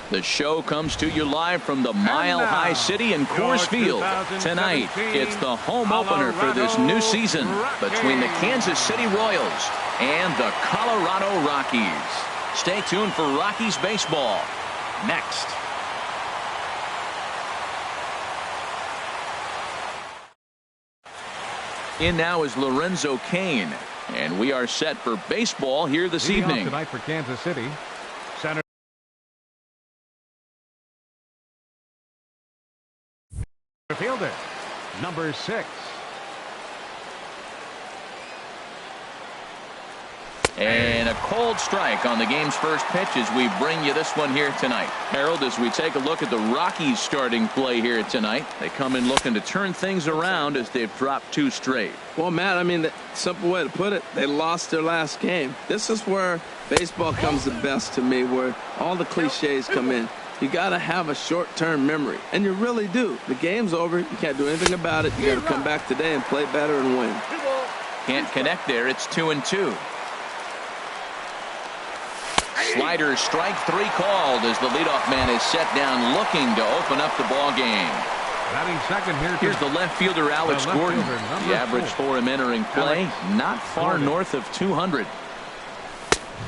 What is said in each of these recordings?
The show comes to you live from the Mile High City in Coors Field. Tonight, it's the home opener for this new season between the Kansas City Royals and the Colorado Rockies. Stay tuned for Rockies baseball next. In now is Lorenzo Cain, and we are set for baseball here this evening. Tonight for Kansas City, center fielder, number 6. And a cold strike on the game's first pitch as we bring you this one here tonight. Harold, as we take a look at the Rockies starting play here tonight, they come in looking to turn things around as they've dropped 2 straight. Well, Matt, I mean, the simple way to put it, they lost their last game. This is where baseball comes the best to me, where all the cliches come in. You got to have a short-term memory, and you really do. The game's over. You can't do anything about it. You got to come back today and play better and win. Can't connect there. It's 2-2. Slider strike 3 called as the leadoff man is set down looking to open up the ball game. Here's the left fielder Alex Gordon. The average for him entering play not far north of 200.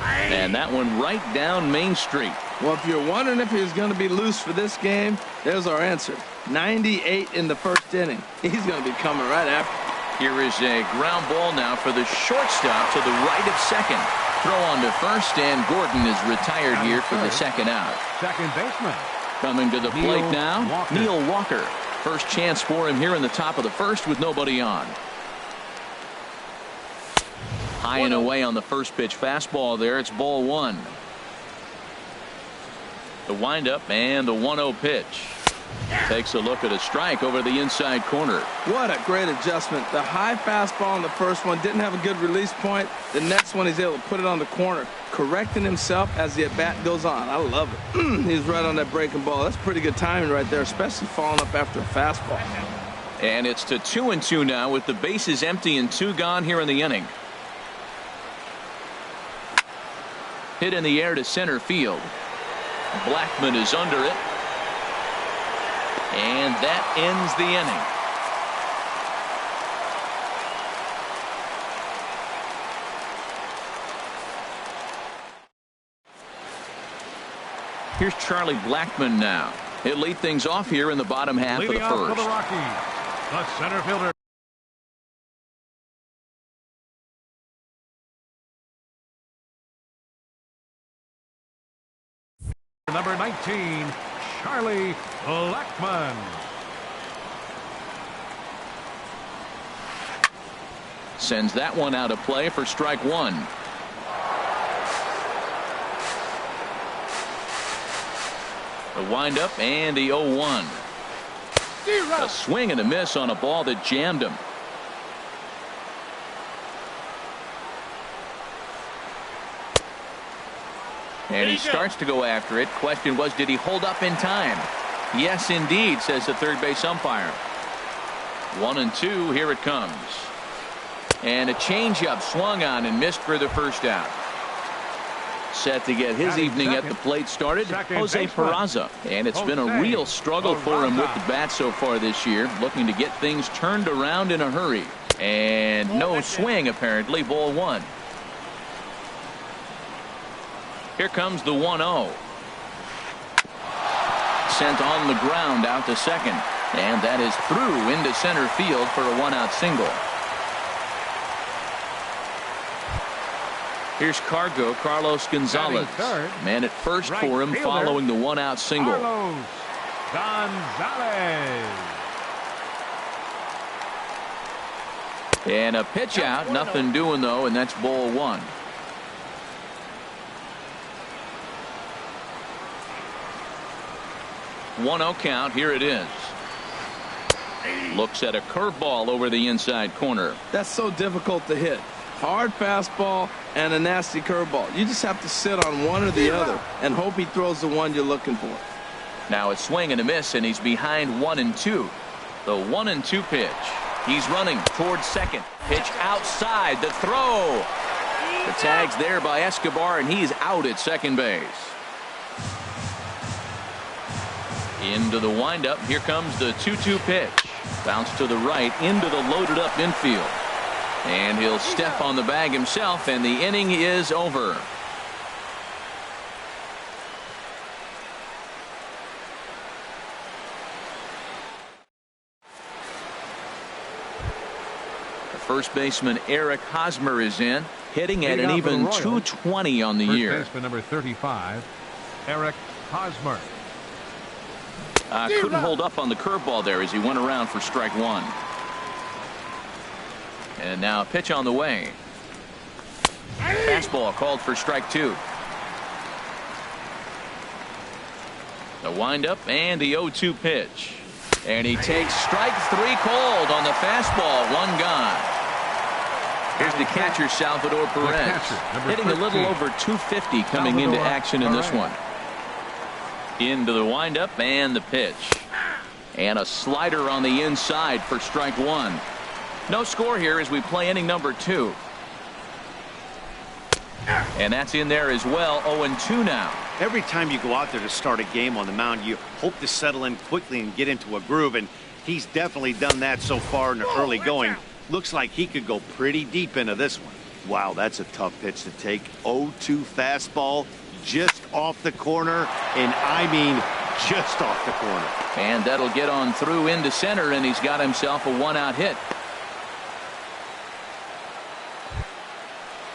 And that one right down Main Street. Well, if you're wondering if he's going to be loose for this game, there's our answer. 98 in the first inning. He's going to be coming right after. Here is a ground ball now for the shortstop to the right of second. Throw on to first, and Gordon is retired here for the second out. Second baseman. Coming to the plate now, Neil Walker. First chance for him here in the top of the first with nobody on. High and away on the first pitch fastball there. It's ball 1. The windup and the 1-0 pitch. Takes a look at a strike over the inside corner. What a great adjustment. The high fastball on the first one didn't have a good release point. The next one he's able to put it on the corner, correcting himself as the at-bat goes on. I love it. He's right on that breaking ball. That's pretty good timing right there, especially following up after a fastball. And it's to 2-2 now with the bases empty and 2 gone here in the inning. Hit in the air to center field. Blackman is under it. And that ends the inning. Here's Charlie Blackman now. He'll lead things off here in the bottom half of the first. For the Rockies, the center fielder. Number 19, Charlie Blackman. Sends that one out of play for strike 1. The windup and the 0-1. A swing and a miss on a ball that jammed him. And he starts to go after it. Question was, did he hold up in time? Yes, indeed, says the third base umpire. 1-2, here it comes. And a changeup swung on and missed for the first out. Set to get his evening at the plate started, Jose Peraza. And it's been a real struggle for him with the bat so far this year, looking to get things turned around in a hurry. And no swing, apparently, ball 1. Here comes the 1-0. Sent on the ground out to second. And that is through into center field for a 1-out single. Here's Carlos Gonzalez. Man at first for him following the 1-out single. Carlos Gonzalez. And a pitch out. Nothing doing, though, and that's ball 1. 1-0 count. Here it is. Looks at a curveball over the inside corner. That's so difficult to hit. Hard fastball and a nasty curveball. You just have to sit on one or the other and hope he throws the one you're looking for. Now a swing and a miss, and he's behind 1-2. The 1-2 pitch. He's running towards second. Pitch outside. The throw. The tag's there by Escobar, and he's out at second base. Into the windup. Here comes the 2-2 pitch. Bounce to the right into the loaded up infield. And he'll step on the bag himself, and the inning is over. The first baseman Eric Hosmer is in, hitting at an even .220 on the year. First baseman number 35, Eric Hosmer. Couldn't hold up on the curveball there as he went around for strike one. And now a pitch on the way. Fastball called for strike two. The windup and the 0-2 pitch. And he takes strike three cold on the fastball. One gone. Here's the catcher, Salvador Perez, hitting a little over 250 coming into action in this one. Into the windup and the pitch. And a slider on the inside for strike one. No score here as we play inning number 2. And that's in there as well. 0-2 now. Every time you go out there to start a game on the mound, you hope to settle in quickly and get into a groove, and he's definitely done that so far in the early going. Looks like he could go pretty deep into this one. Wow, that's a tough pitch to take. 0-2 fastball just off the corner, and I mean just off the corner. And that'll get on through into center, and he's got himself a one-out hit.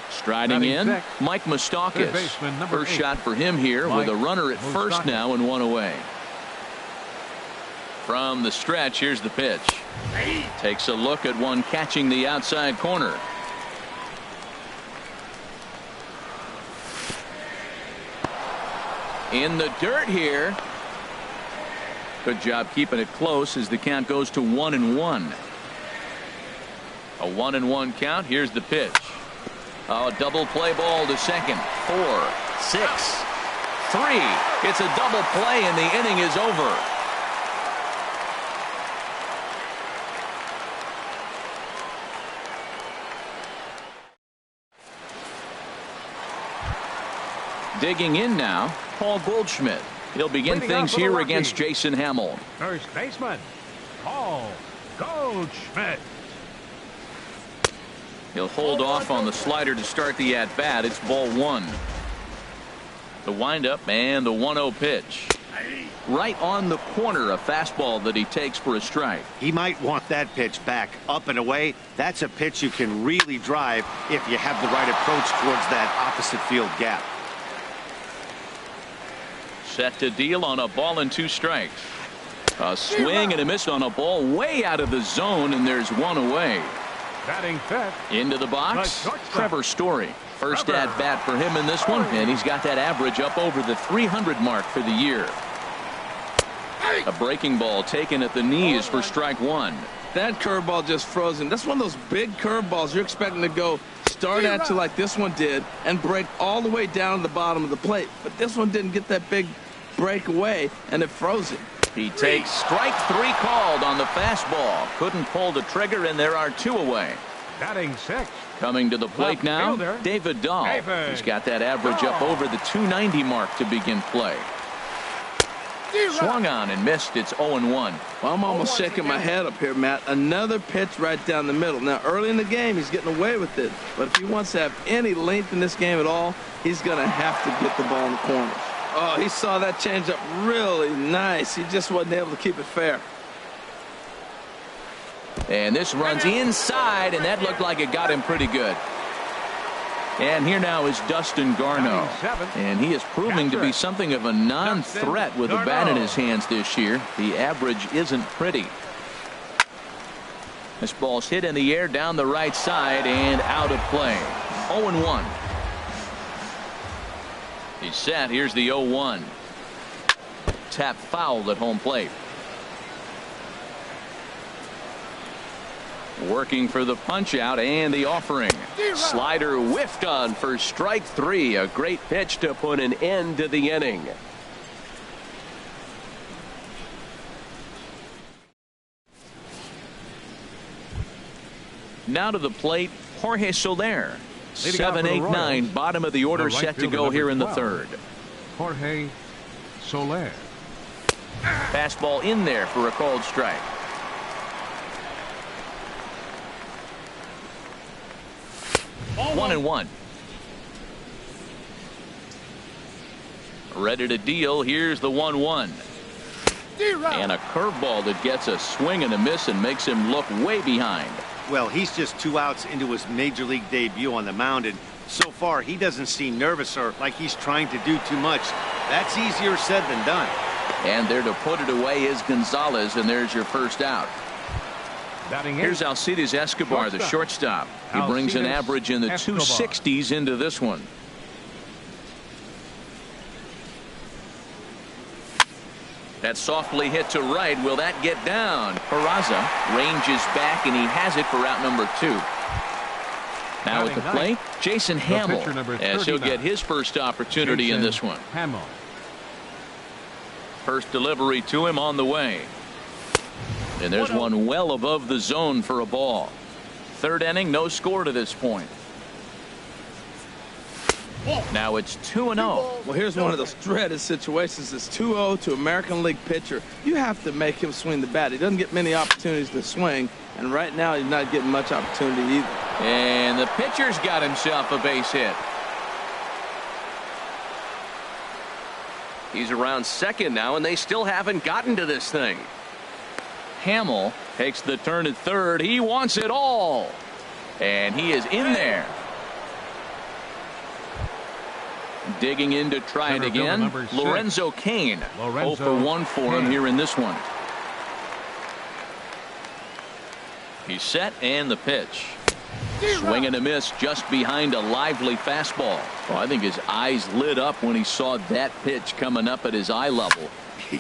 Striding in, Mike Moustakas. First shot for him here with a runner at first now and one away. From the stretch, here's the pitch. Takes a look at one catching the outside corner. In the dirt here. Good job keeping it close as the count goes to 1-1. A 1-1 count. Here's the pitch. Oh, double play ball to second. 4, 6, 3. It's a double play and the inning is over. Digging in now, Paul Goldschmidt. He'll begin things here against Jason Hamill. First baseman, Paul Goldschmidt. He'll hold off on the slider to start the at-bat. It's ball one. The windup and the 1-0 pitch. Right on the corner, a fastball that he takes for a strike. He might want that pitch back, up and away. That's a pitch you can really drive if you have the right approach towards that opposite field gap. Set to deal on a ball and 2 strikes. A swing and a miss on a ball way out of the zone, and there's one away. Batting fifth. Into the box, Trevor Story. First at bat for him in this one, and he's got that average up over the 300 mark for the year. A breaking ball taken at the knees for strike one. That curveball just frozen. That's one of those big curveballs you're expecting to go start at you like this one did and break all the way down to the bottom of the plate. But this one didn't get that big break away, and it froze it. He takes strike 3 called on the fastball. Couldn't pull the trigger, and there are 2 away. Batting sixth. Coming to the plate now, David Dahl. He's got that average up over the 290 mark to begin play. Swung on and missed. It's 0-1. Well, I'm almost shaking my head up here, Matt. Another pitch right down the middle. Now, early in the game, he's getting away with it. But if he wants to have any length in this game at all, he's going to have to get the ball in the corners. Oh, he saw that changeup really nice. He just wasn't able to keep it fair. And this runs inside, and that looked like it got him pretty good. And here now is Dustin Garneau. And he is proving to be something of a non-threat with a bat in his hands this year. The average isn't pretty. This ball's hit in the air down the right side and out of play. 0-1. He's set. Here's the 0-1. Tap foul at home plate. Working for the punch out and the offering. Slider whiffed on for strike 3. A great pitch to put an end to the inning. Now to the plate, Jorge Soler. 7, 8, 9, bottom of the order, set to go here in the third. Jorge Soler. Fastball in there for a called strike. One and one. Ready to deal. Here's the 1-1. And a curveball that gets a swing and a miss and makes him look way behind. Well, he's just 2 outs into his major league debut on the mound, and so far he doesn't seem nervous or like he's trying to do too much. That's easier said than done. And there to put it away is Gonzalez, and there's your first out. Here's Alcides Escobar, the shortstop. He brings an average in the 260s into this one. That's softly hit to right. Will that get down? Peraza ranges back, and he has it for out number 2. Now at the plate, Jason Hamill, as he'll get his first opportunity in this one. First delivery to him on the way. And there's one well above the zone for a ball. Third inning, no score to this point. Now it's 2-0. Well, here's one of those dreaded situations. It's 2-0 to American League pitcher. You have to make him swing the bat. He doesn't get many opportunities to swing, and right now he's not getting much opportunity either. And the pitcher's got himself a base hit. He's around second now, and they still haven't gotten to this thing. Hamill takes the turn at third. He wants it all. And he is in there. Digging in to try it again. Lorenzo Cain. 0 for 1 for him here in this one. He's set, and the pitch. Swing and a miss just behind a lively fastball. Well, I think his eyes lit up when he saw that pitch coming up at his eye level.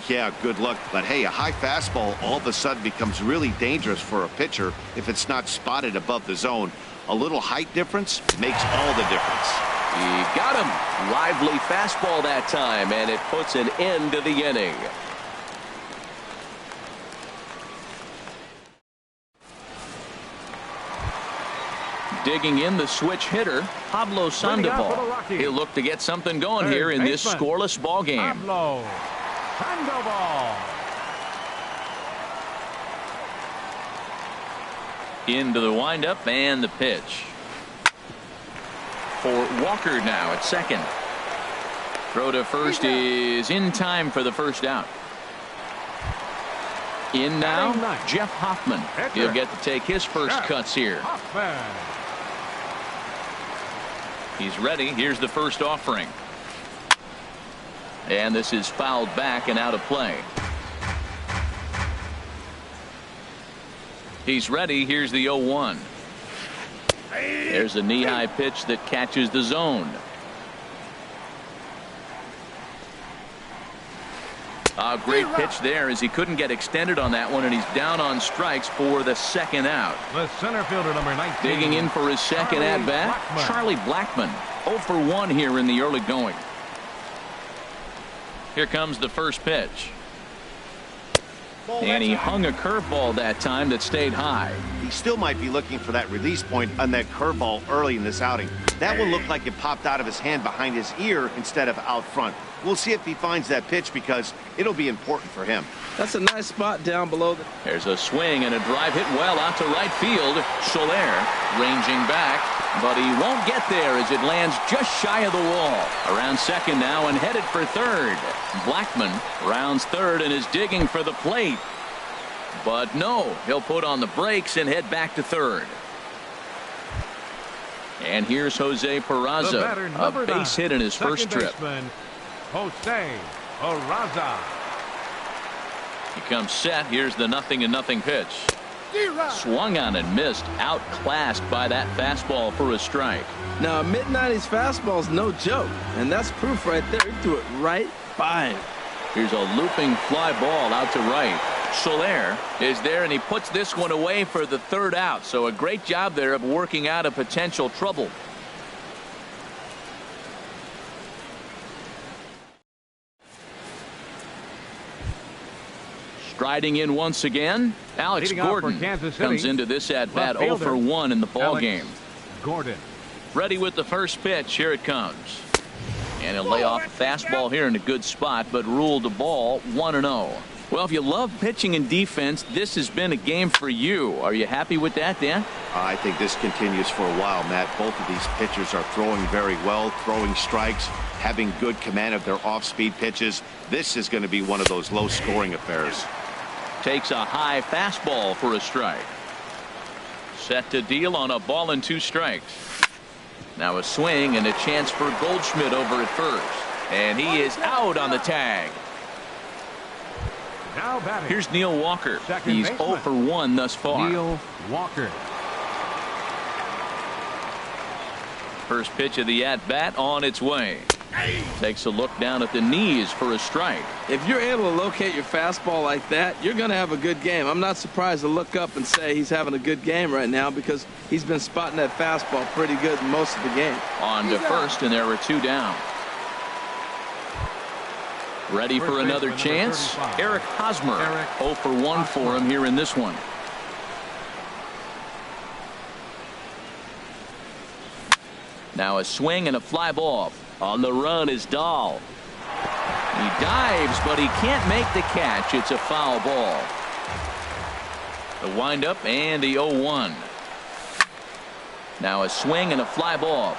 Yeah, good luck. But hey, a high fastball all of a sudden becomes really dangerous for a pitcher if it's not spotted above the zone. A little height difference makes all the difference. He got him. Lively fastball that time, and it puts an end to the inning. Digging in, the switch hitter, Pablo Sandoval. He'll look to get something going here in this scoreless ball game. Pablo Sandoval. Into the windup and the pitch. For Walker now at second. Throw to first is in time for the first out. In now, Jeff Hoffman. He'll get to take his first cuts here. He's ready. Here's the first offering. And this is fouled back and out of play. He's ready. Here's the 0-1. There's a knee-high pitch that catches the zone. A great pitch there as he couldn't get extended on that one, and he's down on strikes for the second out. The center fielder, number 19. Digging in for his second at-bat, Charlie Blackmon. 0 for 1 here in the early going. Here comes the first pitch. And he hung a curveball that time that stayed high. He still might be looking for that release point on that curveball early in this outing. That one looked like it popped out of his hand behind his ear instead of out front. We'll see if he finds that pitch because it'll be important for him. That's a nice spot down below. There's a swing and a drive hit well out to right field. Soler ranging back, but he won't get there as it lands just shy of the wall. Around second now and headed for third. Blackmon rounds third and is digging for the plate. But no, he'll put on the brakes and head back to third. And here's Jose Peraza, a base hit in his first trip. Jose Peraza. He comes set. Here's the 0-0 pitch. Swung on and missed. Outclassed by that fastball for a strike. Now, a mid-90s fastball is no joke, and that's proof right there. He threw it right by him. Here's a looping fly ball out to right. Soler is there, and he puts this one away for the third out. So a great job there of working out a potential trouble. Striding in once again, Alex Gordon comes into this at-bat 0 for 1 in the ball game. Gordon. Ready with the first pitch. Here it comes. And he'll lay off a fastball here in a good spot, but ruled the ball 1-0. Well, if you love pitching and defense, this has been a game for you. Are you happy with that, Dan? I think this continues for a while, Matt. Both of these pitchers are throwing very well, throwing strikes, having good command of their off-speed pitches. This is going to be one of those low-scoring affairs. Takes a high fastball for a strike. Set to deal on a ball and 2 strikes. Now a swing and a chance for Goldschmidt over at first. And he is out on the tag. Now batting. Here's Neil Walker. Second He's baseman. 0 for 1 thus far. Neil Walker. First pitch of the at-bat on its way. Takes a look down at the knees for a strike. If you're able to locate your fastball like that, you're going to have a good game. I'm not surprised to look up and say he's having a good game right now because he's been spotting that fastball pretty good most of the game. On to first, and there are 2 down. Ready for another chance. Eric Hosmer. 0 for 1 for him here in this one. Now a swing and a fly ball. On the run is Dahl. He dives, but he can't make the catch. It's a foul ball. The windup and the 0-1. Now a swing and a fly ball.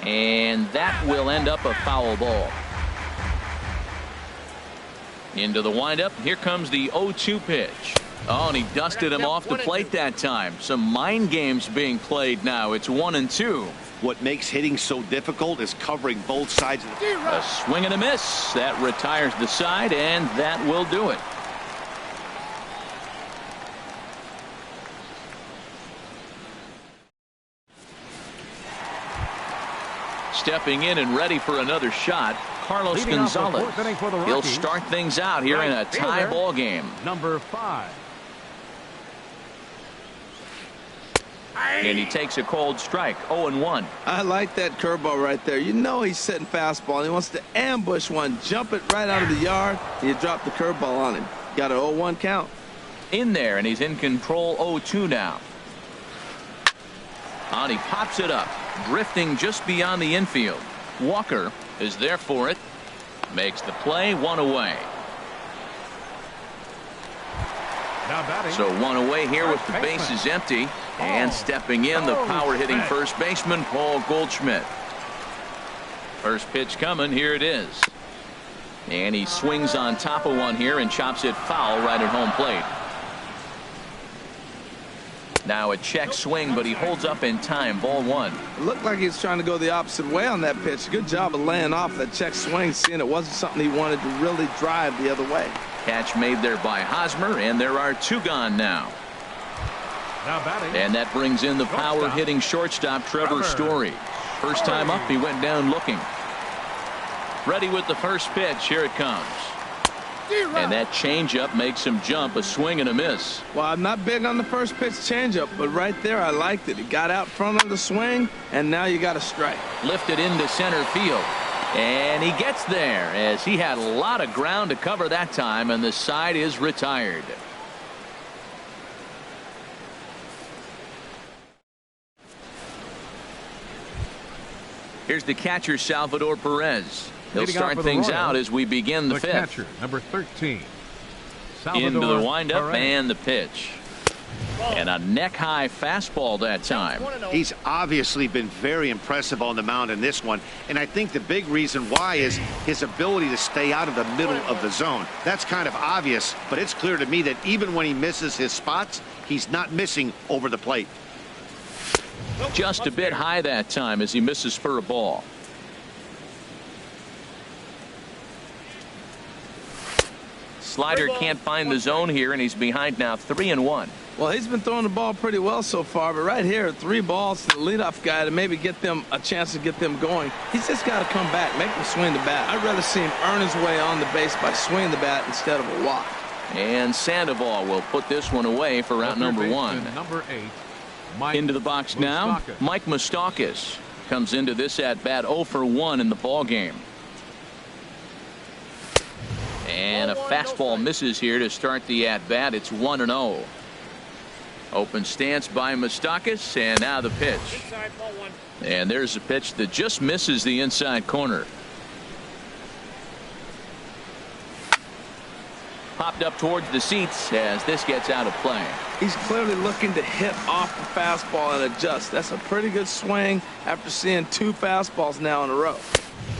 And that will end up a foul ball. Into the windup. Here comes the 0-2 pitch. Oh, and he dusted him off the plate that time. Some mind games being played now. It's 1-2. What makes hitting so difficult is covering both sides of the A swing and a miss. That retires the side, and that will do it. Stepping in and ready for another shot, Carlos Leading off the Gonzalez. fourth inning for the He'll Rockies. start things out here in a Right tie fielder, ball game. Number 5. And he takes a cold strike. 0-1. I like that curveball right there. You know he's setting fastball. He wants to ambush one, jump it right out of the yard, and you drop the curveball on him. Got an 0-1 count. In there, and he's in control. 0-2 now. And he pops it up, drifting just beyond the infield. Walker is there for it. Makes the play. 1 away. Now batting. So 1 away here with the bases empty. And stepping in, the power-hitting first baseman, Paul Goldschmidt. First pitch coming. Here it is. And he swings on top of one here and chops it foul right at home plate. Now a check swing, but he holds up in time. Ball 1. It looked like he was trying to go the opposite way on that pitch. Good job of laying off that check swing, seeing it wasn't something he wanted to really drive the other way. Catch made there by Hosmer, and there are 2 gone now. Now batting. And that brings in the power-hitting shortstop, Trevor Story. First time up, he went down looking. Ready with the first pitch. Here it comes. And that changeup makes him jump. A swing and a miss. Well, I'm not big on the first pitch changeup, but right there I liked it. He got out front on the swing, and now you got a strike. Lifted into center field. And he gets there as he had a lot of ground to cover that time, and the side is retired. Here's the catcher, Salvador Perez. He'll Leading start off for the things Royals, out as we begin the The 5th. catcher, number 13. Salvador Into the windup Perez. and the pitch. And a neck-high fastball that time. He's obviously been very impressive on the mound in this one, and I think the big reason why is his ability to stay out of the middle of the zone. That's kind of obvious, but it's clear to me that even when he misses his spots, he's not missing over the plate. Just a bit high that time as he misses for a ball. Slider can't find the zone here, and he's behind now 3-1. Well, he's been throwing the ball pretty well so far, but right here, 3 balls to the leadoff guy to maybe get them a chance to get them going. He's just got to come back, make them swing the bat. I'd rather see him earn his way on the base by swinging the bat instead of a walk. And Sandoval will put this one away for route number 1. Number 8. Mike Into the box now, Moustakas. Mike Moustakas comes into this at bat 0 for 1 in the ball game. And a fastball misses here to start the at bat. It's 1-0. Open stance by Moustakas, and now the pitch. And there's a pitch that just misses the inside corner. Popped up towards the seats as this gets out of play. He's clearly looking to hit off the fastball and adjust. That's a pretty good swing after seeing 2 fastballs now in a row.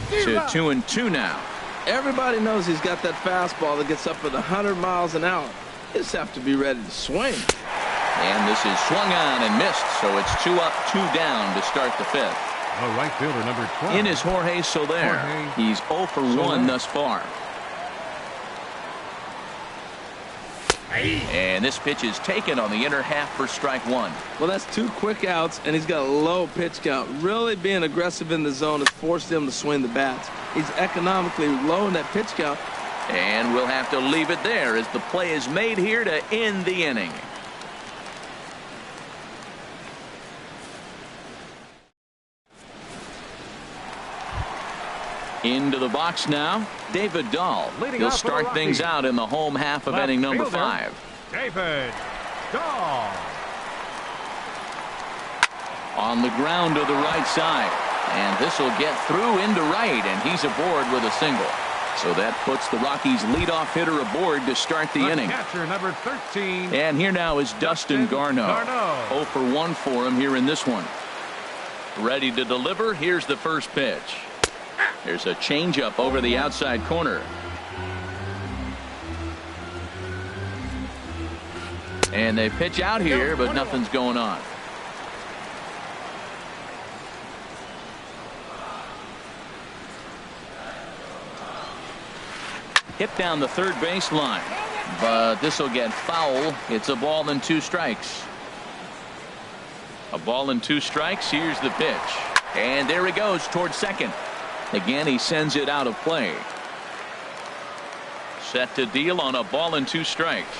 To 2-2 now. Everybody knows he's got that fastball that gets up at 100 miles an hour. You just have to be ready to swing. And this is swung on and missed, so it's 2 up, 2 down to start the 5th. The right fielder, number 12. In is Jorge Soler. He's 0 for 1 thus far. And this pitch is taken on the inner half for strike 1. Well, that's 2 quick outs, and he's got a low pitch count. Really being aggressive in the zone has forced him to swing the bats. He's economically low in that pitch count. And we'll have to leave it there as the play is made here to end the inning. Into the box now, David Dahl. He'll start things out in the home half of inning number 5. David Dahl. On the ground to the right side. And this will get through into right, and he's aboard with a single. So that puts the Rockies' leadoff hitter aboard to start the inning. Catcher number 13. And here now is Dustin Garneau. 0 for 1 for him here in this one. Ready to deliver. Here's the first pitch. There's a changeup over the outside corner. And they pitch out here, but nothing's going on. Hit down the third base line, but this will get foul. It's a ball and 2 strikes. A ball and 2 strikes. Here's the pitch, and there he goes towards second. Again, he sends it out of play. Set to deal on a ball and 2 strikes.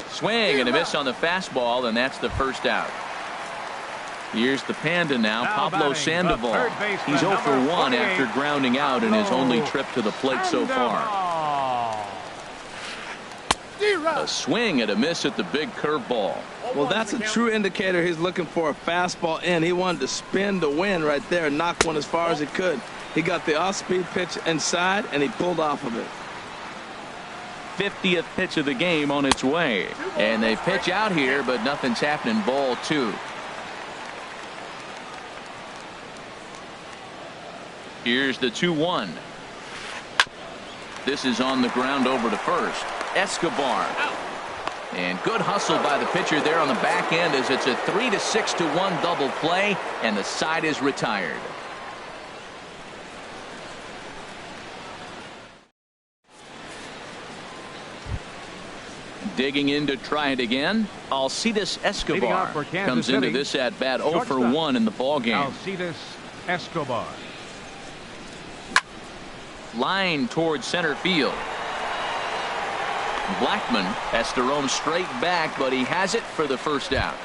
Swing and a miss on the fastball, and that's the first out. Here's the Panda now, Pablo Sandoval. He's 0 for 1 after grounding out in his only trip to the plate so far. A swing and a miss at the big curveball. Well, that's a true indicator he's looking for a fastball in. He wanted to spin to win right there, knock one as far as he could. He got the off-speed pitch inside, and he pulled off of it. 50th pitch of the game on its way. And they pitch out here, but nothing's happening. Ball 2. Here's the 2-1. This is on the ground over to first. Escobar. And good hustle by the pitcher there on the back end as it's a 3-6-1 double play, and the side is retired. Digging in to try it again, Alcides Escobar comes into this at bat 0 for 1 in the ball game. Alcides Escobar. Line towards center field. Blackman has to roam straight back, but he has it for the first out.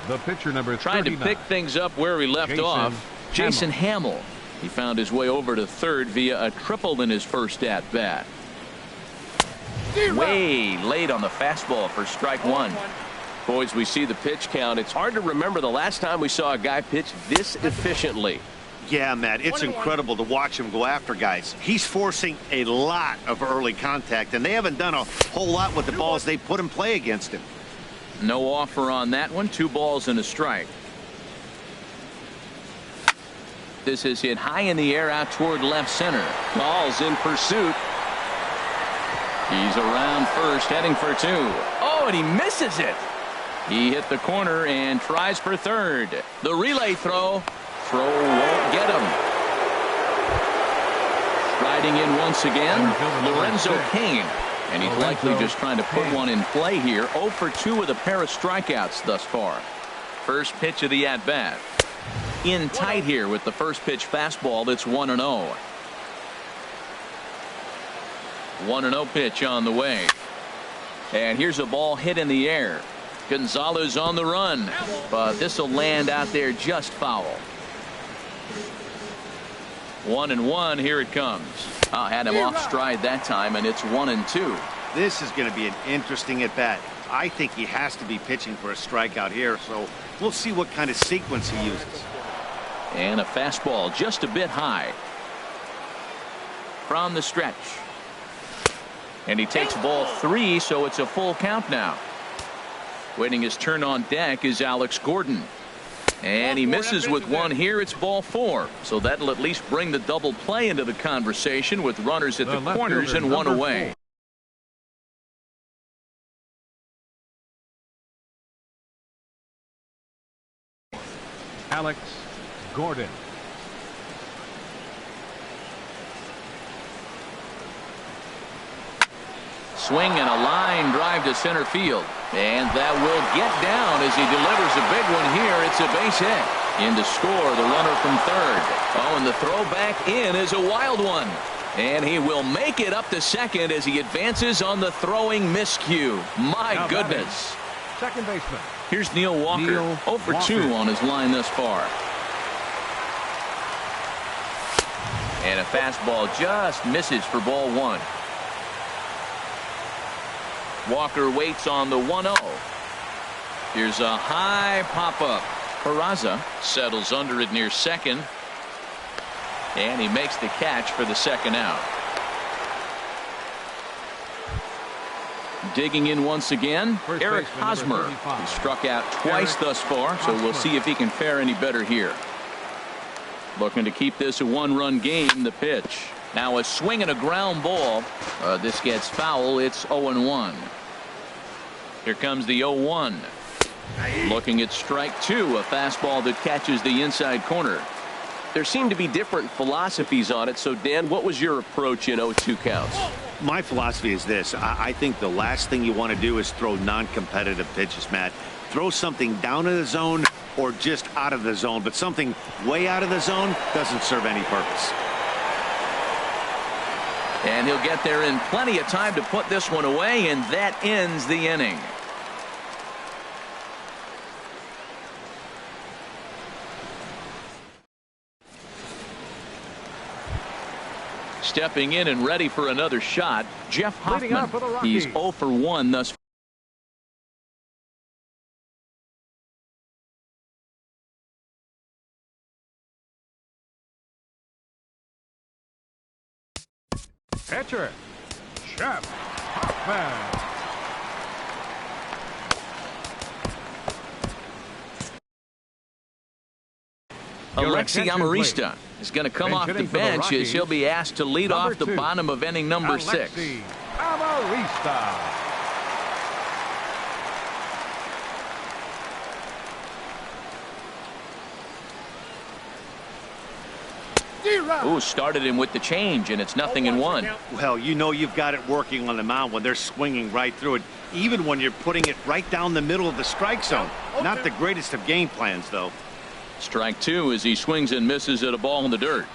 The pitcher number 39. Trying to pick things up where he left off. Jason Hamill. He found his way over to third via a triple in his first at bat. Way late on the fastball for strike 1. Boys, we see the pitch count. It's hard to remember the last time we saw a guy pitch this efficiently. Yeah, Matt, it's incredible to watch him go after guys. He's forcing a lot of early contact, and they haven't done a whole lot with the balls they put in play against him. No offer on that one. 2 balls and a strike. This is hit high in the air out toward left center. Ball's in pursuit. He's around first, heading for 2. Oh, and he misses it. He hit the corner and tries for third. The relay throw. Throw won't get him. Striding in once again, Lorenzo Cain. And he's likely just trying to put one in play here. 0 for 2 with a pair of strikeouts thus far. First pitch of the at-bat. In tight here with the first pitch fastball that's 1-0. 1-0 pitch on the way. And here's a ball hit in the air. Gonzalez on the run, but this will land out there just foul. 1-1. Here it comes. Had him off stride that time, and it's 1-2. This is going to be an interesting at bat. I think he has to be pitching for a strikeout here, so we'll see what kind of sequence he uses. And a fastball just a bit high. From the stretch. And he takes ball 3, so it's a full count now. Waiting his turn on deck is Alex Gordon. And he misses with one here. It's ball 4. So that'll at least bring the double play into the conversation with runners at the corners and one away. Alex Gordon. Swing and a line drive to center field. And that will get down as he delivers a big one here. It's a base hit. In to score the runner from third. Oh, and the throw back in is a wild one. And he will make it up to second as he advances on the throwing miscue. My goodness. Second baseman. Here's Neil Walker. 0 for 2 on his line thus far. And a fastball just misses for ball 1. Walker waits on the 1-0. Here's a high pop-up. Peraza settles under it near second. And he makes the catch for the second out. Digging in once again, Eric Hosmer, who struck out twice thus far, so we'll see if he can fare any better here. Looking to keep this a one-run game. The pitch. Now a swing and a ground ball. This gets foul. It's 0-1. Here comes the 0-1. Looking at strike 2, a fastball that catches the inside corner. There seem to be different philosophies on it. So, Dan, what was your approach in 0-2 counts? My philosophy is this. I think the last thing you want to do is throw non-competitive pitches, Matt. Throw something down in the zone or just out of the zone, but something way out of the zone doesn't serve any purpose. And he'll get there in plenty of time to put this one away, and that ends the inning. Stepping in and ready for another shot, Jeff Hoffman. He's 0 for 1 thus far. Pitcher, Jeff Hoffman. Alexi Amarista is going to come off the bench as he'll be asked to lead off the bottom of inning number 6. Amarista. Ooh, started him with the change, and it's 0-1. Well, you know you've got it working on the mound when they're swinging right through it, even when you're putting it right down the middle of the strike zone. Not the greatest of game plans, though. Strike 2 as he swings and misses at a ball in the dirt.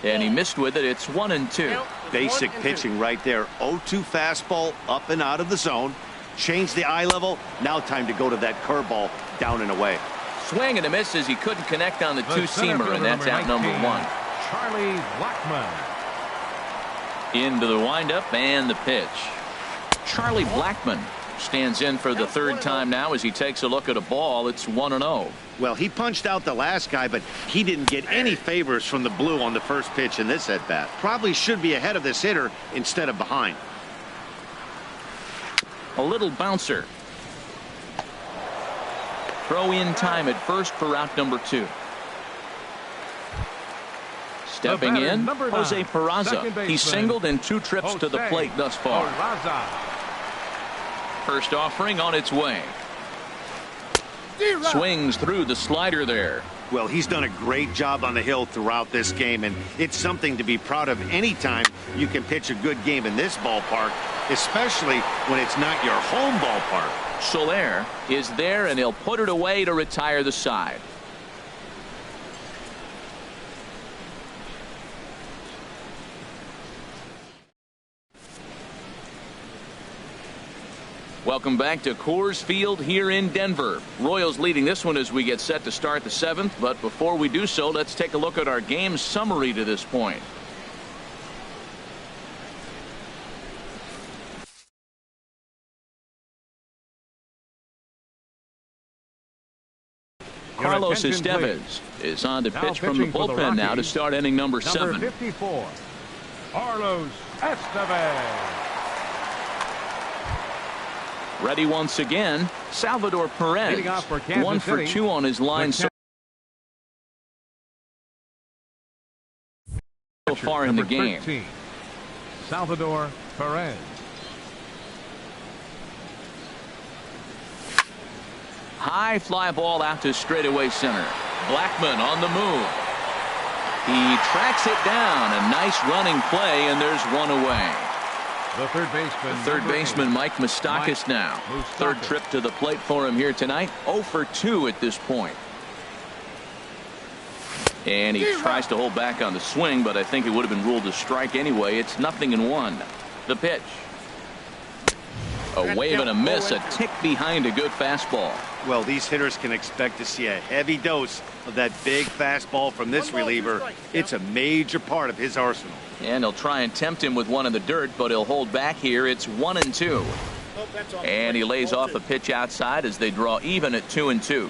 And he missed with it. It's 1-2. Basic pitching right there. 0-2 fastball up and out of the zone. Change the eye level. Now time to go to that curveball down and away. Swing and a miss as he couldn't connect on the two-seamer, and that's out number 1. Charlie Blackmon. Into the windup and the pitch. Charlie Blackmon stands in for the third time now as he takes a look at a ball. It's 1-0. Well, he punched out the last guy, but he didn't get any favors from the blue on the first pitch in this at-bat. Probably should be ahead of this hitter instead of behind. A little bouncer. Throw in time at first for out number 2. Stepping in, Jose Peraza. He singled in 2 trips to the plate thus far. First offering on its way. Swings through the slider there. Well, he's done a great job on the hill throughout this game, and it's something to be proud of anytime you can pitch a good game in this ballpark, especially when it's not your home ballpark. Soler is there, and he'll put it away to retire the side. Welcome back to Coors Field here in Denver. Royals leading this one as we get set to start the 7th. But before we do so, let's take a look at our game summary to this point. Carlos attention, Estevez is on the Now pitch from the pitching for the bullpen now to Rockies, start inning number 7. 54, Carlos Estevez. Ready once again, Salvador Perez. Leading off for Kansas 1 for City, 2 on his line so far in the game. 13, Salvador Perez. High fly ball out to straightaway center. Blackmon on the move. He tracks it down. A nice running play, and there's one away. The third baseman, Mike Moustakas now. Third trip to the plate for him here tonight. 0 for 2 at this point. And he tries to hold back on the swing, but I think it would have been ruled a strike anyway. It's 0-1. The pitch. A wave and a miss, a tick behind a good fastball. Well, these hitters can expect to see a heavy dose of that big fastball from this reliever. It's a major part of his arsenal. And he'll try and tempt him with one in the dirt, but he'll hold back here. It's 1-2. And he lays off a pitch outside as they draw even at 2-2.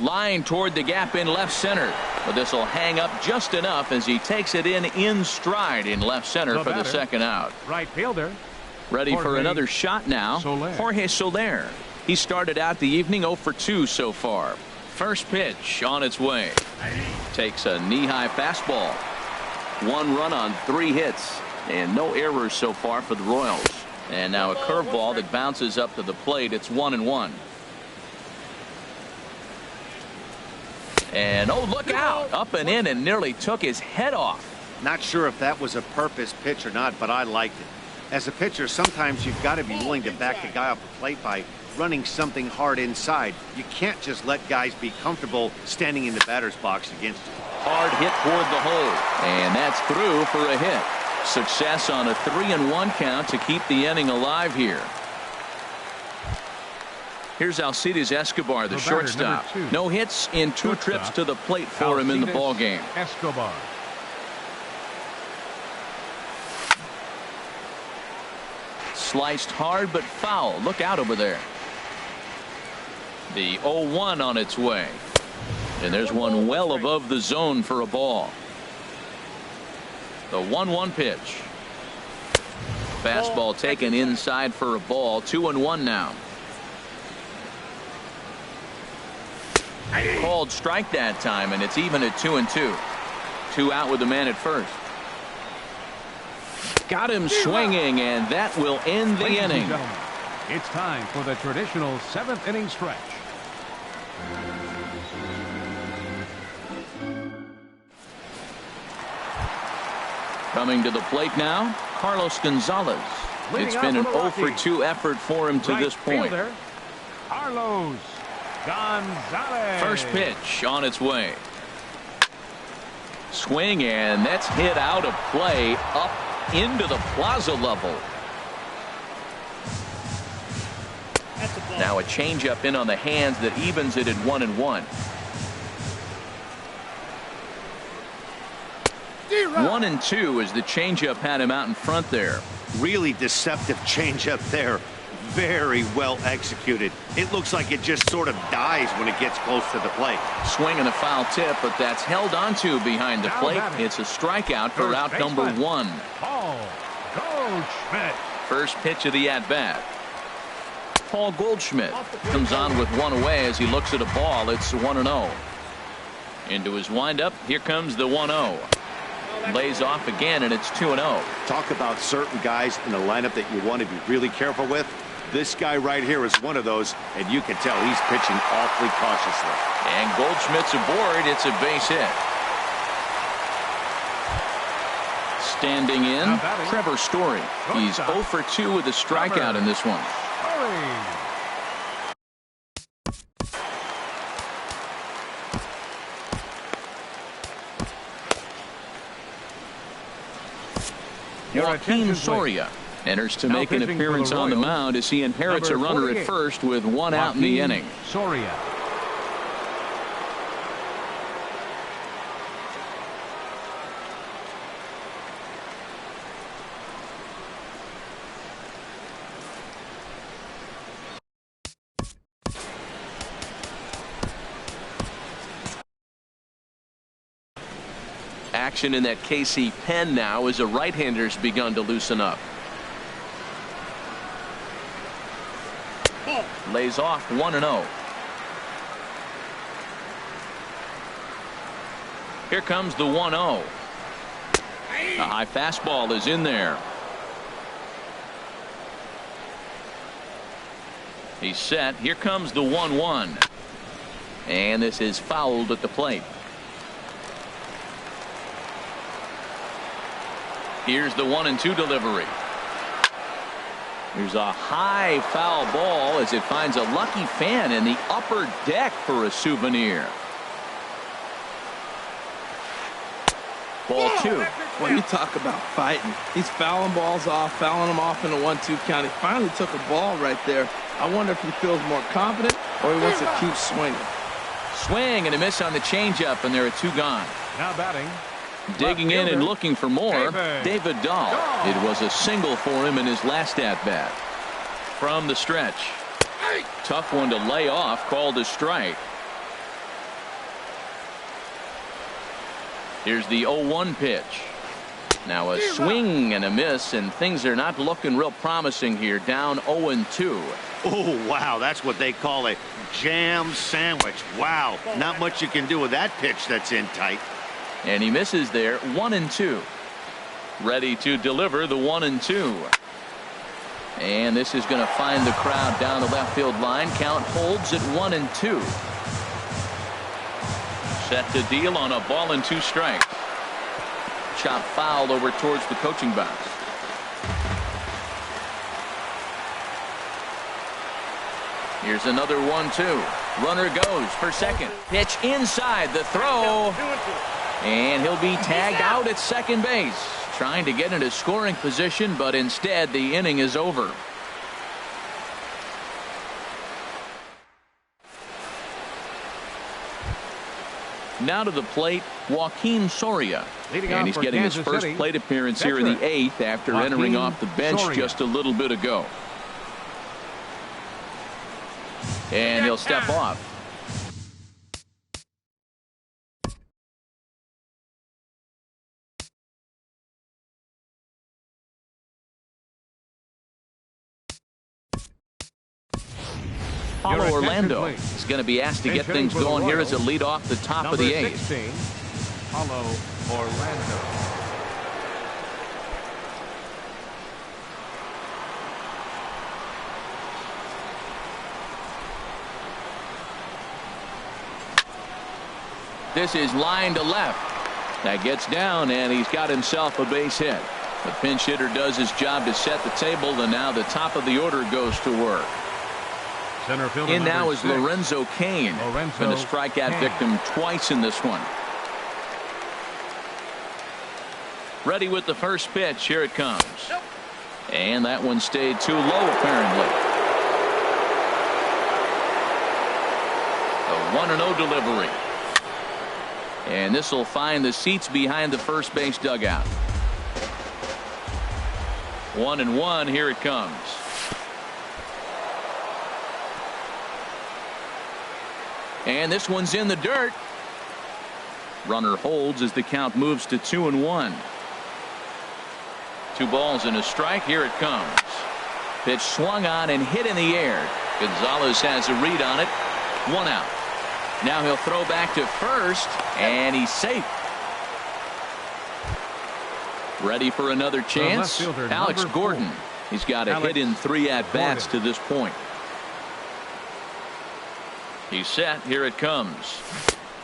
Line toward the gap in left center, but this will hang up just enough as he takes it in stride in left center for the second out. right fielder. Ready for another shot now. Jorge Soler. He started out the evening 0 for 2 so far. First pitch on its way. Takes a knee-high fastball. 1 run on 3 hits and no errors so far for the Royals. And now a curveball that bounces up to the plate. It's 1-1. And oh, look out, up and in, and nearly took his head off. Not sure if that was a purpose pitch or not, but I liked it. As a pitcher, sometimes you've got to be willing to back the guy off the plate by running something hard inside. You can't just let guys be comfortable standing in the batter's box against you. Hard hit toward the hole, and that's through for a hit. Success on a 3-1 count to keep the inning alive here. Here's Alcides Escobar, the shortstop. No hits in 2 trips to the plate for him in the ball game. Escobar. Sliced hard but foul. Look out over there. The 0-1 on its way. And there's one well above the zone for a ball. The 1-1 pitch. Fastball taken inside for a ball. 2-1 now. Called strike that time, and it's even at 2-2. 2 out with the man at first. Got him swinging, and that will end the inning. It's time for the traditional 7th inning stretch. Coming to the plate now, Carlos Gonzalez. It's been an 0 for 2 effort for him to this point. Carlos Gonzalez. First pitch on its way. Swing, and that's hit out of play up into the plaza level. Now a changeup in on the hands that evens it at 1-1. 1-2 as the changeup had him out in front there. Really deceptive changeup there. Very well executed. It looks like it just sort of dies when it gets close to the plate. Swing and a foul tip, but that's held onto behind the plate. It's a strikeout for out number 1. Paul Goldschmidt. First pitch of the at-bat. Paul Goldschmidt comes on with 1 away as he looks at a ball. It's 1-0. Into his windup. Here comes the 1-0. Lays off again, and it's 2-0. Talk about certain guys in the lineup that you want to be really careful with. This guy right here is one of those, and you can tell he's pitching awfully cautiously. And Goldschmidt's aboard. It's a base hit. Standing in, Trevor Story. He's 0 for 2 with a strikeout in this one. Joaquin Soria enters to make an appearance on the mound as he inherits a runner at first with 1 out in the inning. Soria. action in that KC pen now as the right-hander's begun to loosen up. Lays off 1-0. Here comes the 1-0. The high fastball is in there. He's set. Here comes the 1-1. And this is fouled at the plate. Here's the 1-2 delivery. Here's a high foul ball as it finds a lucky fan in the upper deck for a souvenir. Ball 2. When you talk about fighting, he's fouling balls off, fouling them off in the 1-2 count. He finally took a ball right there. I wonder if he feels more confident or he wants to keep swinging. Swing and a miss on the changeup, and there are 2 gone. Now batting. Digging in and looking for more, David Dahl. It was a single for him in his last at-bat. From the stretch. Tough one to lay off, called a strike. Here's the 0-1 pitch. Now a swing and a miss, and things are not looking real promising here. Down 0-2. Oh, wow. That's what they call a jam sandwich. Wow. Not much you can do with that pitch that's in tight. And he misses there. 1-2. Ready to deliver the 1-2. And this is going to find the crowd down the left field line. Count holds at 1-2. Set to deal on a ball and 2 strikes. Chop foul over towards the coaching box. Here's another 1-2. Runner goes for second. Pitch inside the throw. And he'll be tagged out at second base. Trying to get into scoring position, but instead the inning is over. Now to the plate, Joaquin Soria. And he's getting his first plate appearance here in the 8th after entering off the bench just a little bit ago. And he'll step off. Paulo Orlando is going to be asked to get things going here as a lead off the top of the 8th. 16, Paulo Orlando. This is line to left. That gets down, and he's got himself a base hit. The pinch hitter does his job to set the table, and now the top of the order goes to work. Center fielder in now is 6. Lorenzo Cain. Been a strikeout victim twice in this one. Ready with the first pitch. Here it comes. And that one stayed too low, apparently. A 1-0 delivery. And this will find the seats behind the first base dugout. 1-1. Here it comes. And this one's in the dirt. Runner holds as the count moves to 2-1. 2 balls and a strike. Here it comes. Pitch swung on and hit in the air. Gonzalez has a read on it. 1 out. Now he'll throw back to first, and he's safe. Ready for another chance. Alex Gordon. He's got a hit in 3 at-bats to this point. He's set. Here it comes.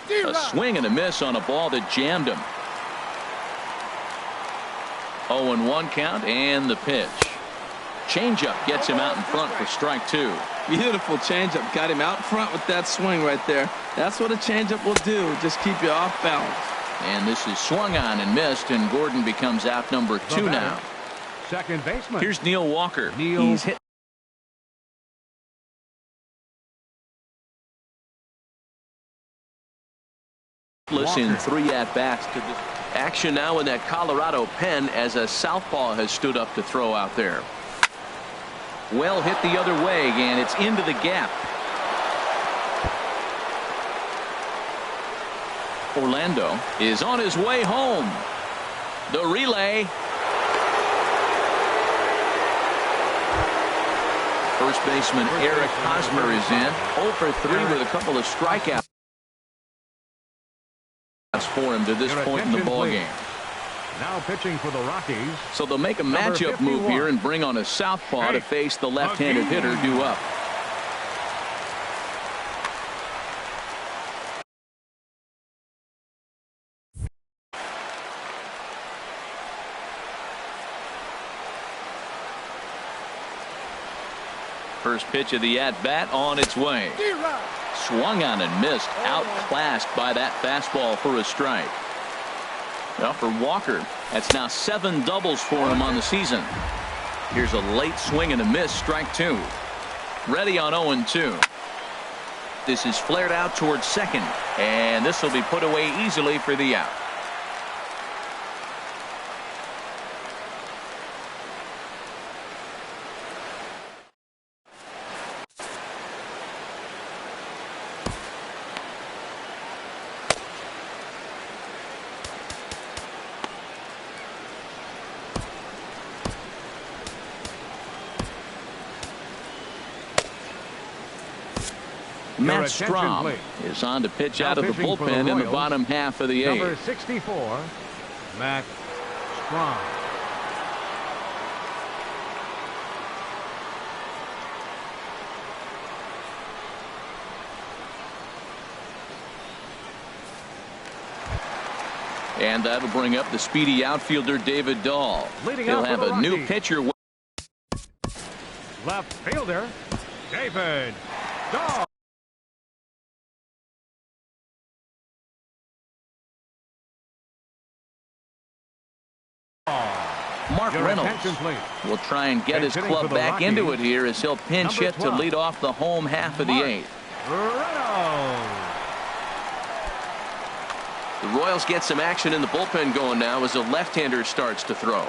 A swing and a miss on a ball that jammed him. 0-1 count, and the pitch. Changeup gets him out in front for strike 2. Beautiful changeup. Got him out front with that swing right there. That's what a changeup will do. Just keep you off balance. And this is swung on and missed, and Gordon becomes out number 2 now. Second baseman. Here's Neil Walker. He's hit in 3 at-bats to this. Action now in that Colorado pen as a southpaw has stood up to throw out there. Well hit the other way, and it's into the gap. Orlando is on his way home. The relay. First baseman Eric Hosmer is in. 0 for 3 with a couple of strikeouts for him to this point in the ballgame. Now pitching for the Rockies. So they'll make a matchup move here and bring on a southpaw to face the left-handed hitter due up. First pitch of the at-bat on its way. Swung on and missed. Outclassed by that fastball for a strike. Well, for Walker, that's now 7 doubles for him on the season. Here's a late swing and a miss. Strike 2. Ready on 0-2. This is flared out towards second, and this will be put away easily for the out. Matt Strahm is on to pitch out of the bullpen in the bottom half of the 8th. Number 64, Matt Strahm. And that'll bring up the speedy outfielder David Dahl. He'll have a new pitcher. Left fielder David Dahl. Mark Reynolds will try and get his club back into it here as he'll pinch hit to lead off the home half of the 8th. The Royals get some action in the bullpen going now as the left-hander starts to throw.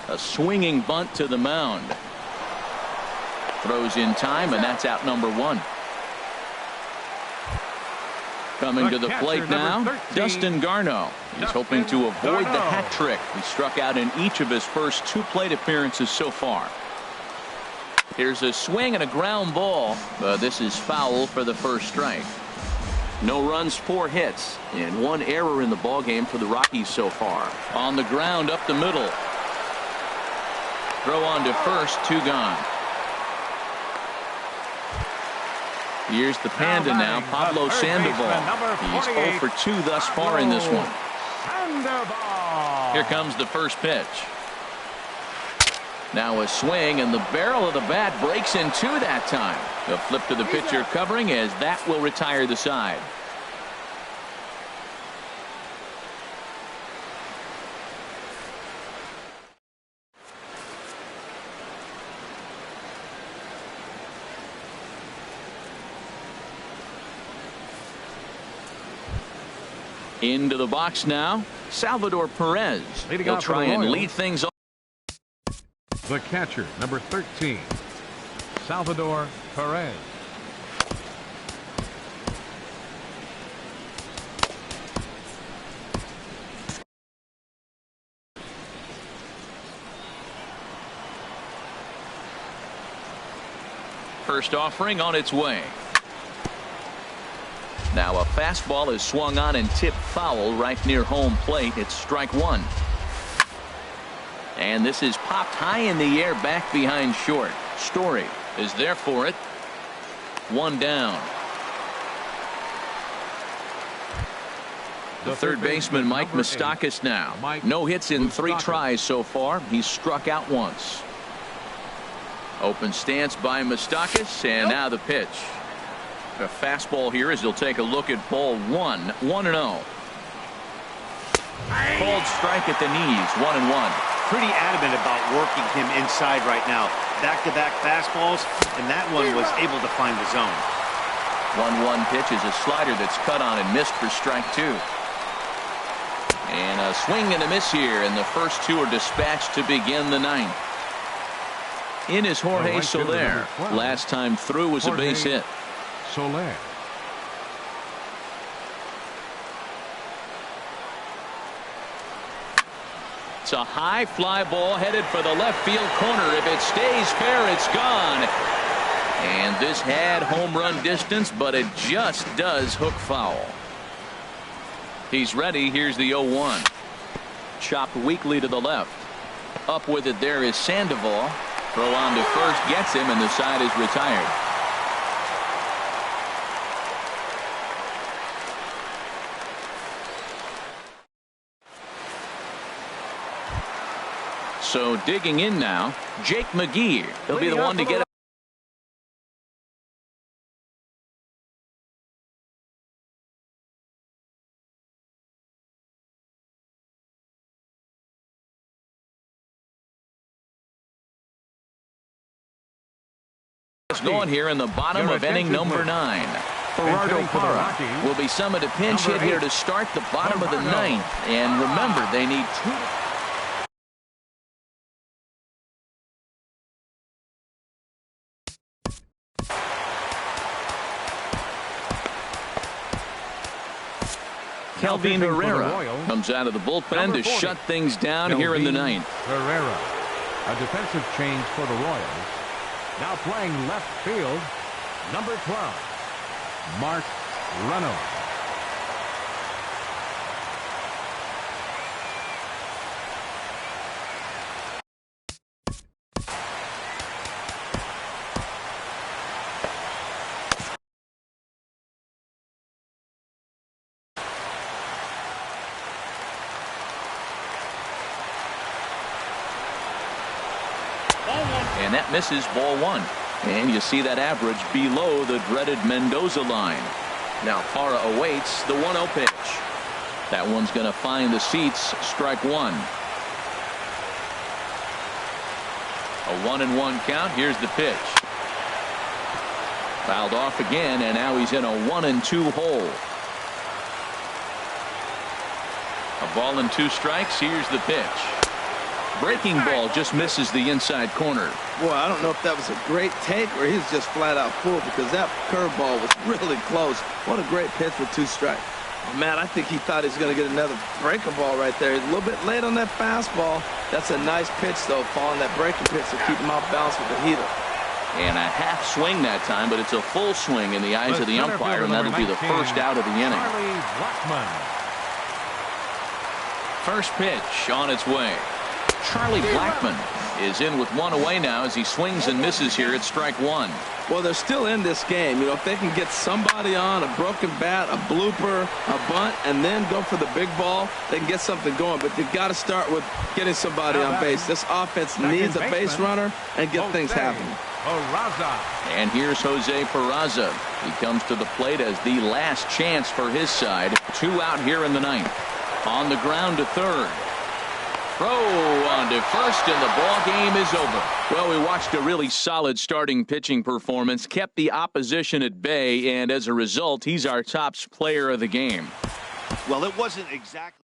A swinging bunt to the mound. Throws in time, and that's out number 1. Coming to the plate now, Dustin Garneau. He's hoping to avoid the hat trick. He struck out in each of his first 2 plate appearances so far. Here's a swing and a ground ball, but this is foul for the first strike. No runs, 4 hits, and 1 error in the ballgame for the Rockies so far. On the ground up the middle. Throw on to first, 2 gone. Here's the Panda now, Pablo Sandoval. He's 0 for 2 thus far in this one. Here comes the first pitch. Now a swing, and the barrel of the bat breaks in 2 that time. A flip to the pitcher covering as that will retire the side. Into the box now, Salvador Perez. He'll try and lead things off. The catcher, number 13, Salvador Perez. First offering on its way. Now a fastball is swung on and tipped foul right near home plate. It's strike 1. And this is popped high in the air back behind short. Story is there for it. 1 down. The third baseman, Mike Moustakas, now. No hits in 3 tries so far. He's struck out once. Open stance by Moustakas, and now the pitch. A fastball here as he'll take a look at ball 1. 1-0. Called strike at the knees. 1-1. Pretty adamant about working him inside right now. Back-to-back fastballs, and that one was able to find the zone. 1-1 pitch is a slider that's cut on and missed for strike 2. And a swing and a miss here, and the first 2 are dispatched to begin the 9th. In is Jorge right fielder, Soler. number 12. Last time through was a base hit. Soler. It's a high fly ball headed for the left field corner. If it stays fair, it's gone. And this had home run distance, but it just does hook foul. He's ready. Here's the 0-1. Chopped weakly to the left. Up with it there is Sandoval. Throw on to first gets him, and the side is retired. So digging in now, Jake McGee. He'll be the one to get it. Going here in the bottom of inning number 9. Gerardo Parra will be summoned a pinch hit here to start the bottom of the 9th. And remember, they need 2. Kelvin Herrera comes out of the bullpen to shut things down here in the 9th. Herrera, a defensive change for the Royals. Now playing left field, number 12, Mark Reynolds. And that misses ball 1. And you see that average below the dreaded Mendoza line. Now Parra awaits the 1-0 pitch. That one's going to find the seats. Strike 1. A 1-1 count. Here's the pitch. Fouled off again, and now he's in a 1-2 hole. A ball and 2 strikes. Here's the pitch. Breaking ball just misses the inside corner. Boy, I don't know if that was a great take or he's just flat out fooled, because that curveball was really close. What a great pitch with 2 strikes. Oh, man, I think he thought he was going to get another breaking ball right there. He's a little bit late on that fastball. That's a nice pitch, though, following that breaking pitch to keep him off balance with the heater. And a half swing that time, but it's a full swing in the eyes of the umpire, and that'll be the first out of the inning. First pitch on its way. Charlie Blackmon is in with 1 away now as he swings and misses here at strike 1. Well, they're still in this game. You know, if they can get somebody on, a broken bat, a blooper, a bunt, and then go for the big ball, they can get something going. But you've got to start with getting somebody on base. This offense needs a base runner and get things happening. And here's Jose Peraza. He comes to the plate as the last chance for his side. 2 out here in the 9th. On the ground to third. Throw on to first, and the ball game is over. Well, we watched a really solid starting pitching performance, kept the opposition at bay, and as a result, he's our top player of the game. Well, it wasn't exactly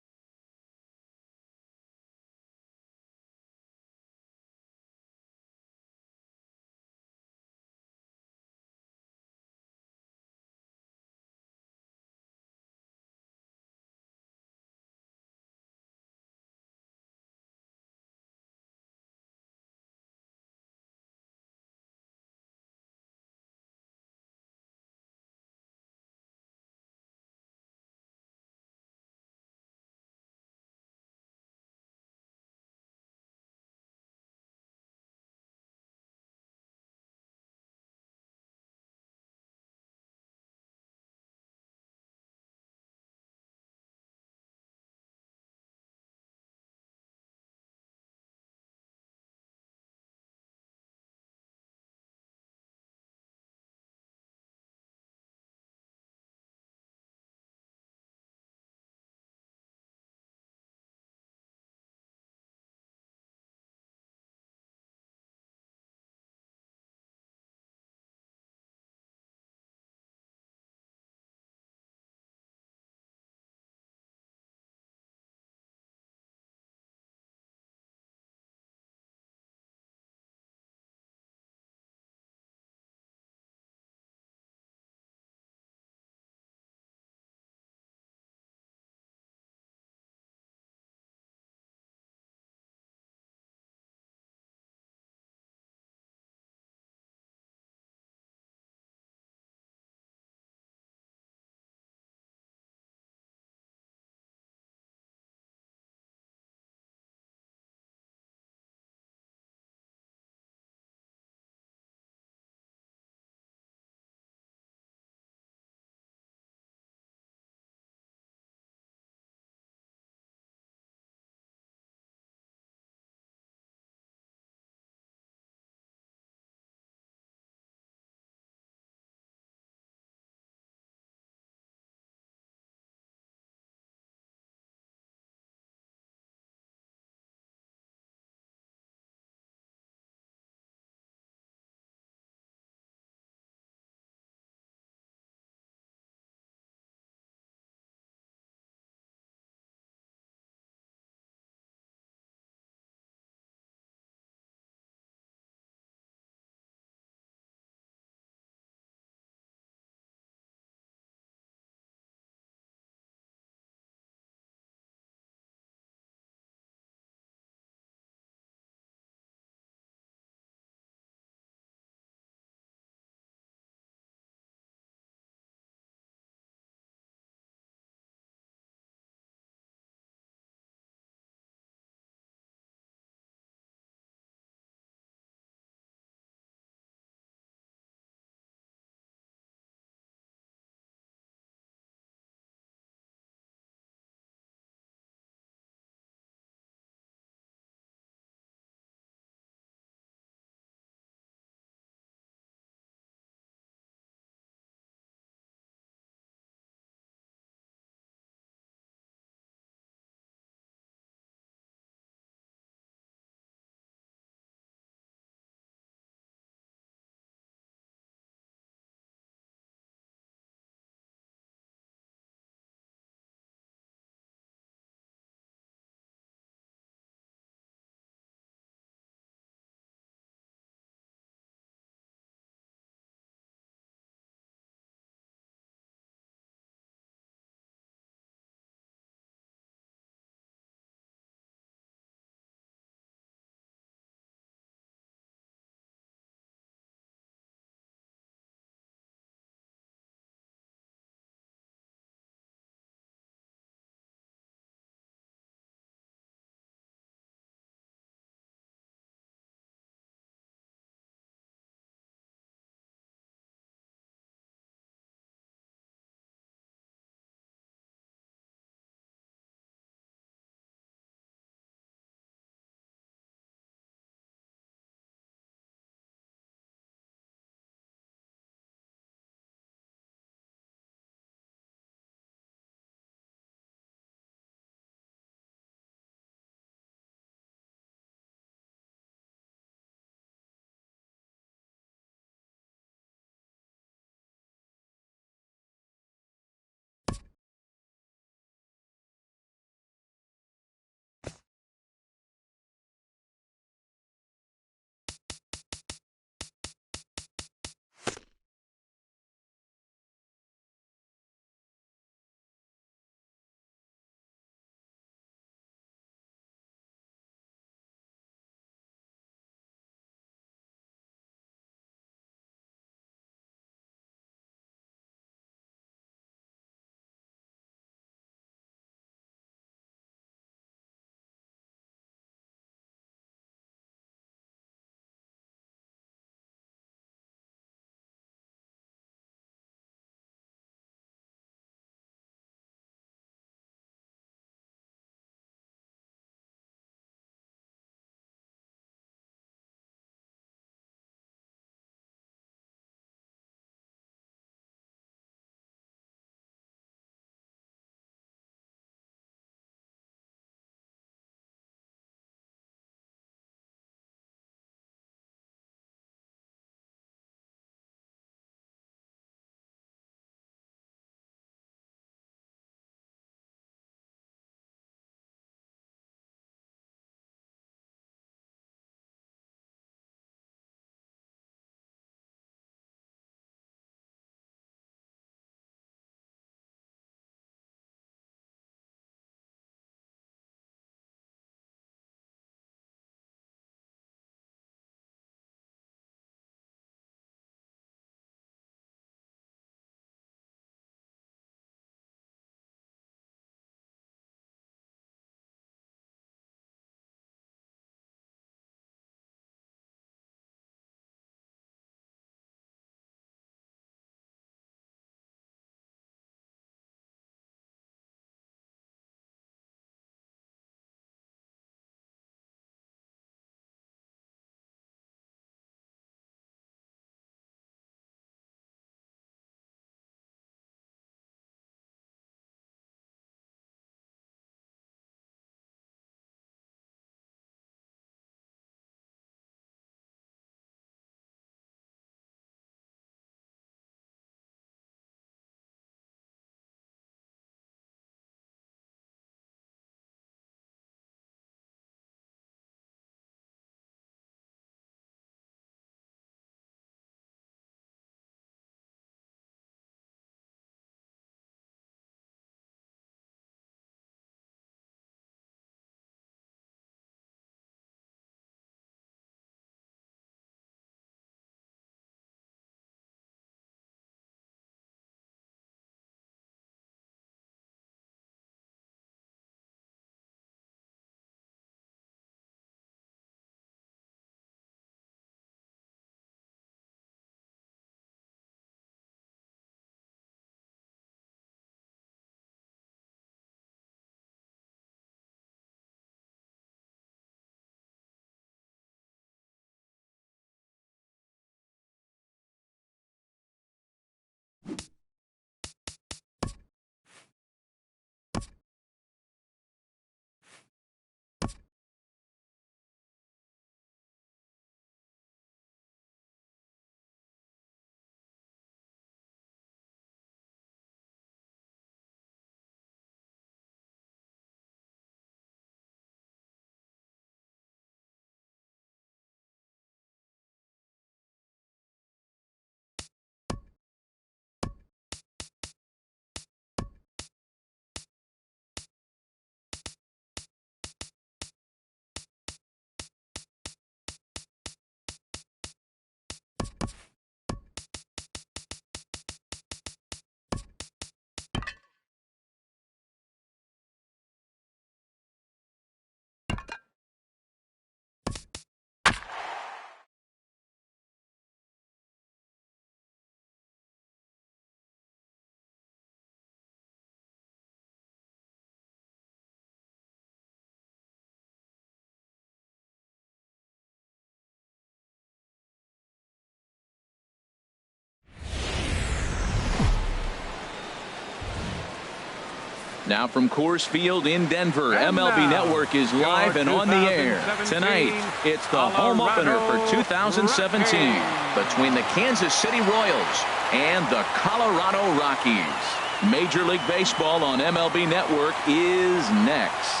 Now from Coors Field in Denver, MLB Network is live and on the air. Tonight, it's the home opener for 2017 between the Kansas City Royals and the Colorado Rockies. Major League Baseball on MLB Network is next.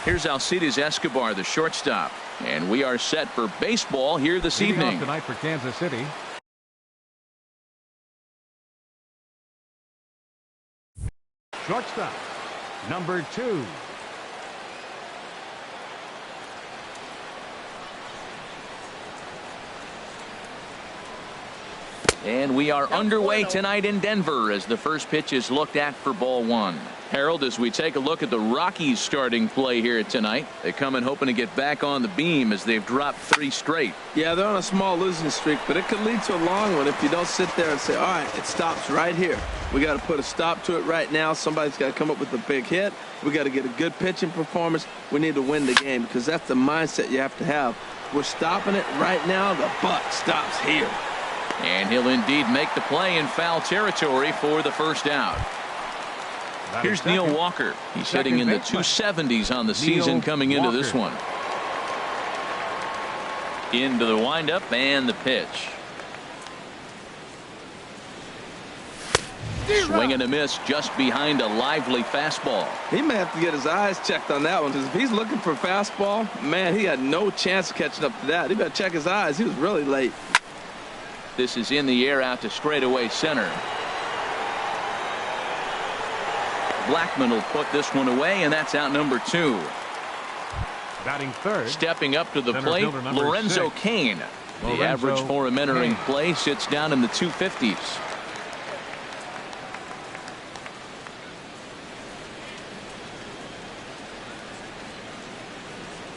Here's Alcides Escobar, the shortstop. And we are set for baseball here this evening. Tonight for Kansas City. Shortstop, number 2. And we are underway tonight in Denver as the first pitch is looked at for ball 1. Harold, as we take a look at the Rockies starting play here tonight, they come in hoping to get back on the beam as they've dropped 3 straight. Yeah, they're on a small losing streak, but it could lead to a long one if you don't sit there and say, all right, it stops right here. We got to put a stop to it right now. Somebody's got to come up with a big hit. We got to get a good pitching performance. We need to win the game because that's the mindset you have to have. We're stopping it right now. The buck stops here. And he'll indeed make the play in foul territory for the first out. Here's Neil Walker. He's hitting in the 270s on the season coming into this one. Into the windup and the pitch. Swing and a miss just behind a lively fastball. He may have to get his eyes checked on that one because if he's looking for fastball, man, he had no chance of catching up to that. He better check his eyes. He was really late. This is in the air out to straightaway center. Blackman will put this one away, and that's out number 2. Batting third. Stepping up to the plate, Lorenzo Cain. The average for him entering play sits down in the 250s.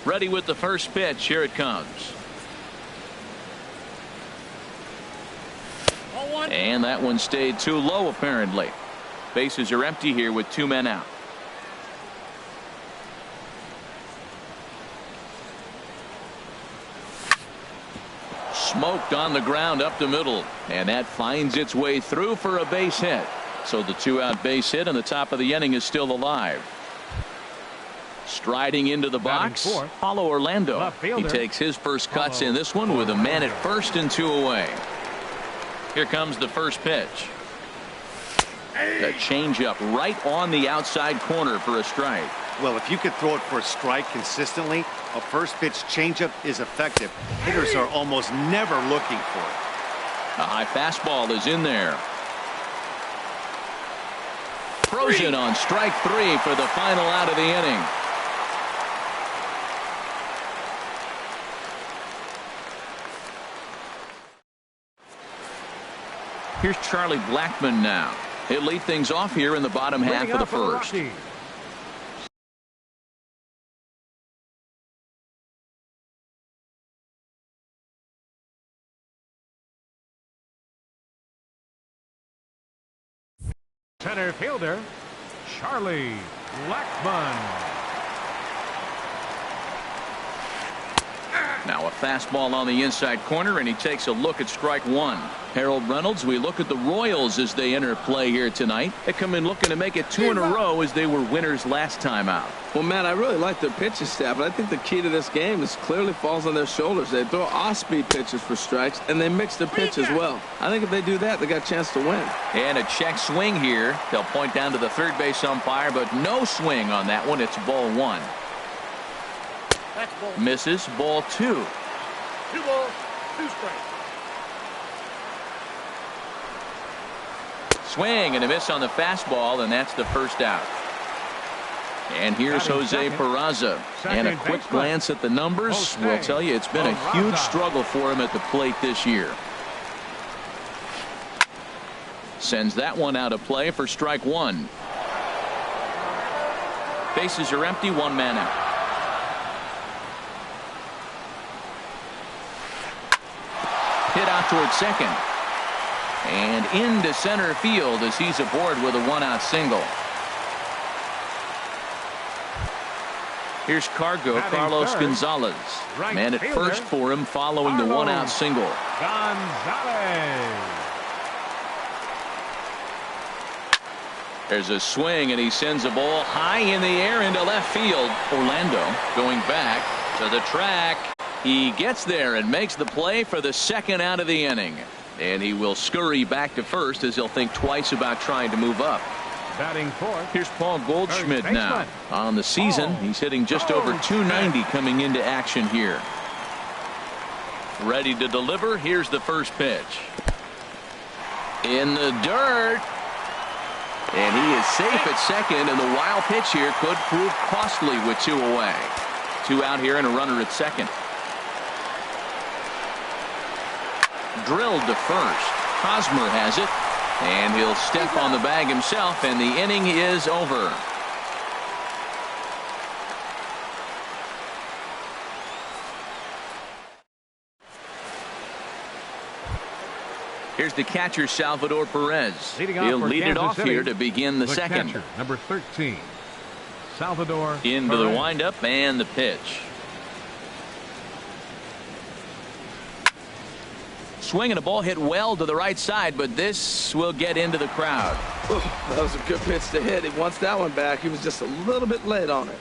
Ready with the first pitch. Here it comes. And that one stayed too low, apparently. Bases are empty here with 2 men out. Smoked on the ground up the middle. And that finds its way through for a base hit. So the 2-out base hit on the top of the inning is still alive. Striding into the box, Paulo Orlando. He takes his first cuts in this one with a man at first and 2 away. Here comes the first pitch. A changeup right on the outside corner for a strike. Well, if you could throw it for a strike consistently, a first pitch changeup is effective. Hitters are almost never looking for it. A high fastball is in there. Frozen on strike 3 for the final out of the inning. Here's Charlie Blackman now. He'll lead things off here in the bottom half of the first. Center fielder, Charlie Blackman. Now a fastball on the inside corner, and he takes a look at strike 1. Harold Reynolds, we look at the Royals as they enter play here tonight. They come in looking to make it 2 in a row as they were winners last time out. Well, Matt, I really like their pitching staff, but I think the key to this game is clearly falls on their shoulders. They throw off-speed pitches for strikes, and they mix their pitch as well. I think if they do that, they got a chance to win. And a check swing here. They'll point down to the third base umpire, but no swing on that one. It's ball 1. Misses, ball 2. 2 balls, 2 strikes. Swing and a miss on the fastball, and that's the first out. And here's Jose Peraza. And a quick glance at the numbers will tell you it's been a huge struggle for him at the plate this year. Sends that one out of play for strike 1. Bases are empty, 1 man out. Hit out towards second. And into center field as he's aboard with a 1-out single. Here's Cargo, Batting Carlos third, Gonzalez. right Man at fielder, first for him following the Carlos one-out single. Gonzalez. There's a swing, and he sends a ball high in the air into left field. Orlando going back to the track. He gets there and makes the play for the second out of the inning. And he will scurry back to first as he'll think twice about trying to move up. Batting fourth. Here's Paul Goldschmidt Third now. baseman. On the season, he's hitting just over .290 coming into action here. Ready to deliver. Here's the first pitch. In the dirt. And he is safe at second, and the wild pitch here could prove costly with 2 away. 2 out here and a runner at second. Drilled to first. Hosmer has it, and he'll step on the bag himself, and the inning is over. Here's the catcher, Salvador Perez. He'll lead it off here to begin the second. Catcher, number 13, Salvador Into Perez. the windup and the pitch. Swinging a ball hit well to the right side, but this will get into the crowd. That was a good pitch to hit. He wants that one back. He was just a little bit late on it.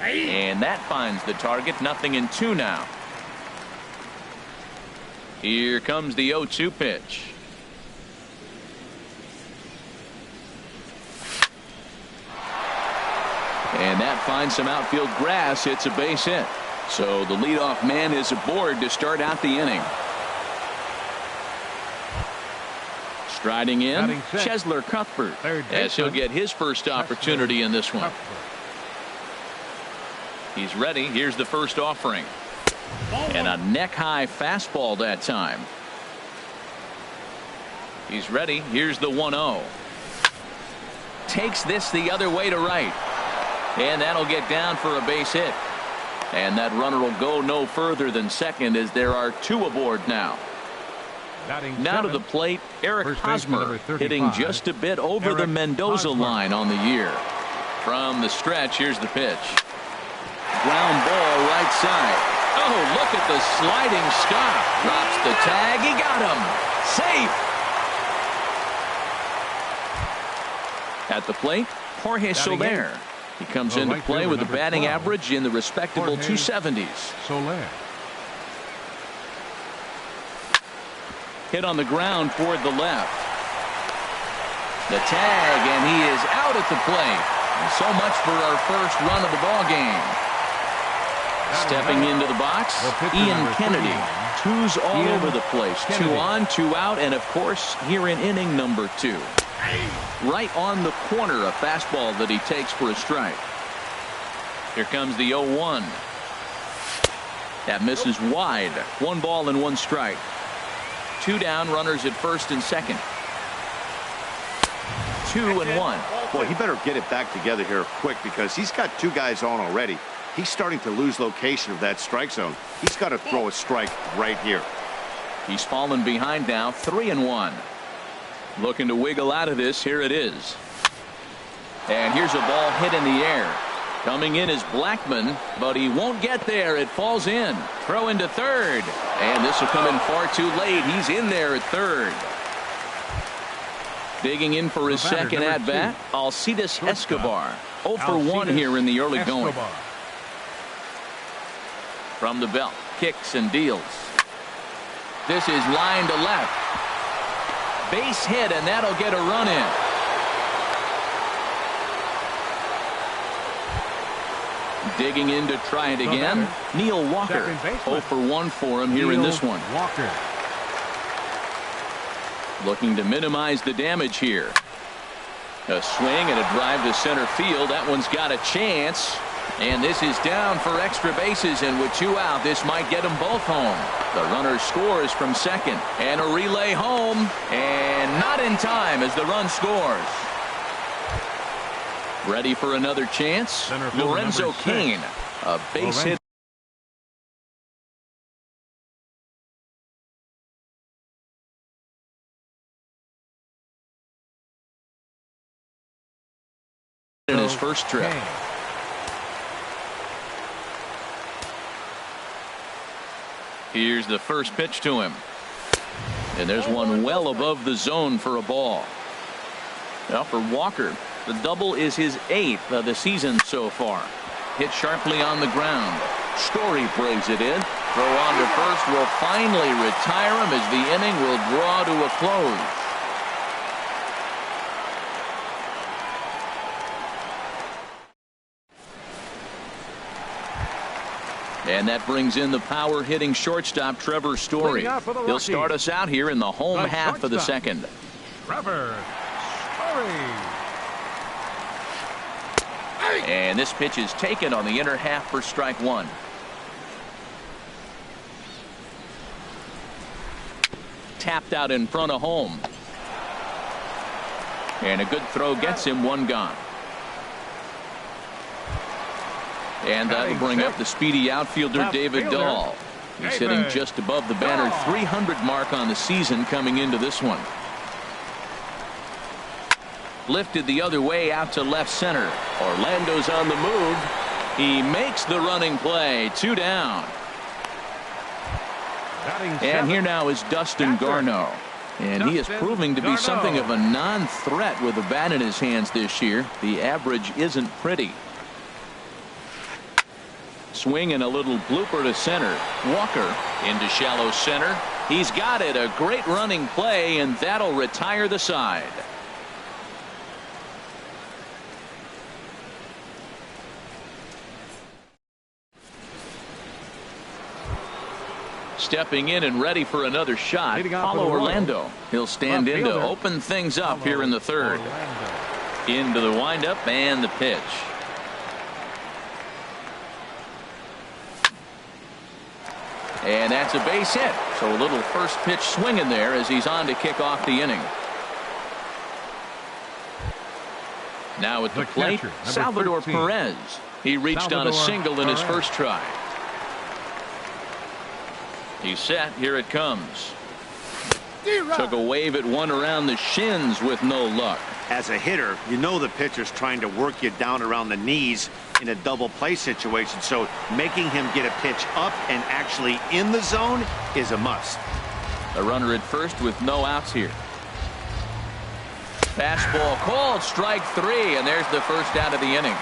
And that finds the target. 0-2 now. Here comes the 0-2 pitch. And that finds some outfield grass. It's a base hit. So the leadoff man is aboard to start out the inning. Striding in, Chesler Cuthbert, as he'll get his first opportunity in this one. He's ready. Here's the first offering. And a neck-high fastball that time. He's ready. Here's the 1-0. Takes this the other way to right. And that'll get down for a base hit. And that runner will go no further than second as there are 2 aboard now. Now to the plate, Eric Hosmer, hitting just a bit over the Mendoza line on the year. From the stretch, here's the pitch. Ground ball right side. Oh, look at the sliding stop. Drops the tag. He got him. Safe. At the plate, Jorge Soler. He comes into play with a batting average in the respectable 270s. Soler. Hit on the ground toward the left. The tag, and he is out at the plate. And so much for our first run of the ball game. Stepping into the box, Ian Kennedy. 2's all over the place. 2 on, 2 out, and of course here in inning number 2. Right on the corner, a fastball that he takes for a strike. Here comes the 0-1. That misses wide. 1 ball and 1 strike. 2 down, runners at first and second. 2-1. Boy, he better get it back together here quick because he's got 2 guys on already. He's starting to lose location of that strike zone. He's got to throw a strike right here. He's fallen behind now, 3-1. Looking to wiggle out of this. Here it is. And here's a ball hit in the air. Coming in is Blackman, but he won't get there. It falls in. Throw into third. And this will come in far too late. He's in there at third. Digging in for his second at-bat, Alcides Escobar. 0 for 1 here in the early going. From the belt, kicks and deals. This is line to left. Base hit, and that'll get a run in. Digging in to try it again. Neil Walker. 0 for 1 for him here in this one. Walker. Looking to minimize the damage here. A swing and a drive to center field. That one's got a chance. And this is down for extra bases, and with 2 out, this might get them both home. The runner scores from second, and a relay home, and not in time as the run scores. Ready for another chance? Lorenzo Cain, a base hit. in his first trip. Here's the first pitch to him. And there's one well above the zone for a ball. Now for Walker, the double is his 8th of the season so far. Hit sharply on the ground. Story brings it in. Throw on to first will finally retire him as the inning will draw to a close. And that brings in the power hitting shortstop Trevor Story. He'll start us out here in the home half of the second. Trevor Story. And this pitch is taken on the inner half for strike 1. Tapped out in front of home. And a good throw gets him one gone. And that'll bring up the speedy outfielder David Dahl. He's hitting just above the banner 300 mark on the season coming into this one. Lifted the other way out to left center. Orlando's on the move. He makes the running play. 2 down. And here now is Dustin Garneau. And he is proving to be something of a non-threat with a bat in his hands this year. The average isn't pretty. Swing and a little blooper to center. Walker into shallow center. He's got it. A great running play, and that'll retire the side. Stepping in and ready for another shot, Paulo Orlando. He'll stand in to open things up here in the third. Into the windup and the pitch. And that's a base hit. So a little first pitch swing in there as he's on to kick off the inning. Now at the plate, Salvador Perez. He reached on a single in his first try. He's set. Here it comes. Took a wave at one around the shins with no luck. As a hitter, you know the pitcher's trying to work you down around the knees in a double play situation, so making him get a pitch up and actually in the zone is a must. A runner at first with no outs here. Fastball called, strike 3, and there's the first out of the inning.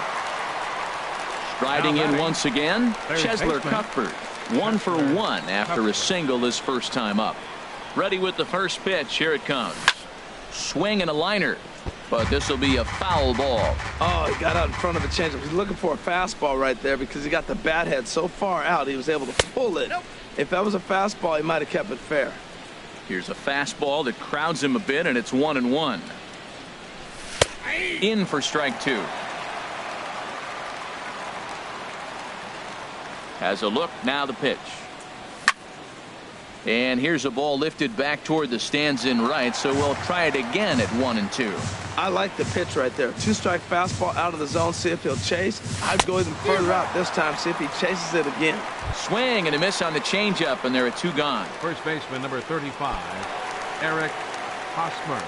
Striding in once again, Cheslor Cuthbert. 1 for 1 after a single his first time up. Ready with the first pitch. Here it comes. Swing and a liner. But this will be a foul ball. Oh, he got out in front of a changeup. He's looking for a fastball right there because he got the bat head so far out he was able to pull it. If that was a fastball, he might have kept it fair. Here's a fastball that crowds him a bit, and it's 1-1. In for strike 2. Has a look, now the pitch. And here's a ball lifted back toward the stands in right, so we'll try it again at 1-2. I like the pitch right there. 2-strike fastball out of the zone, see if he'll chase. I'd go even further out this time, see if he chases it again. Swing and a miss on the changeup, and there are 2 gone. First baseman number 35, Eric Hosmer.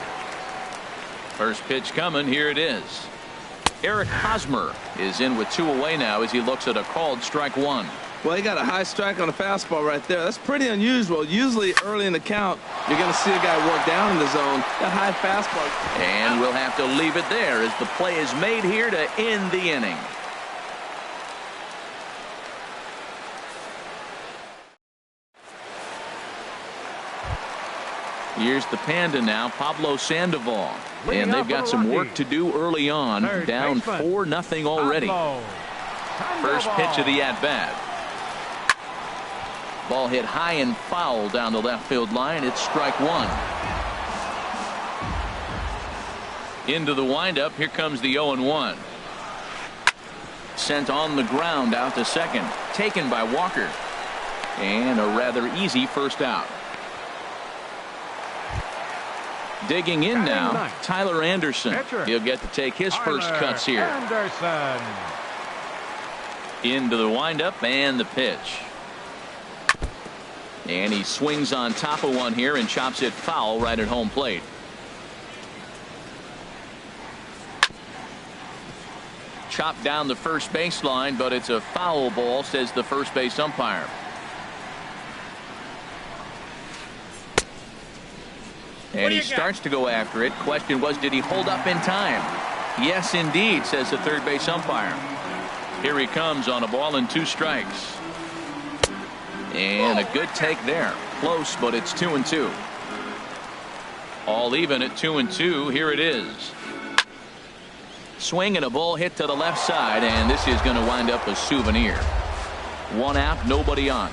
First pitch coming, here it is. Eric Hosmer is in with 2 away now as he looks at a called strike 1. Well, he got a high strike on a fastball right there. That's pretty unusual. Usually early in the count, you're going to see a guy work down in the zone. That high fastball. And we'll have to leave it there as the play is made here to end the inning. Here's the Panda now, Pablo Sandoval. And they've got some work to do early on. Down 4-0 already. First pitch of the at-bat. Ball hit high and foul down the left field line. It's strike 1. Into the windup. Here comes the 0-1. Sent on the ground out to second. Taken by Walker. And a rather easy first out. Digging in now, Tyler Anderson. He'll get to take his first cuts here. Anderson. Into the windup and the pitch. And he swings on top of one here and chops it foul right at home plate. chopped down the first baseline, but it's a foul ball, says the first base umpire. And he starts to go after it. Question was, did he hold up in time? Yes, indeed, says the third base umpire. Here he comes on a ball and 2 strikes. And a good take there. Close, but it's 2-2. All even at 2-2. Here it is. Swing and a ball hit to the left side, and this is going to wind up a souvenir. 1 out, nobody on.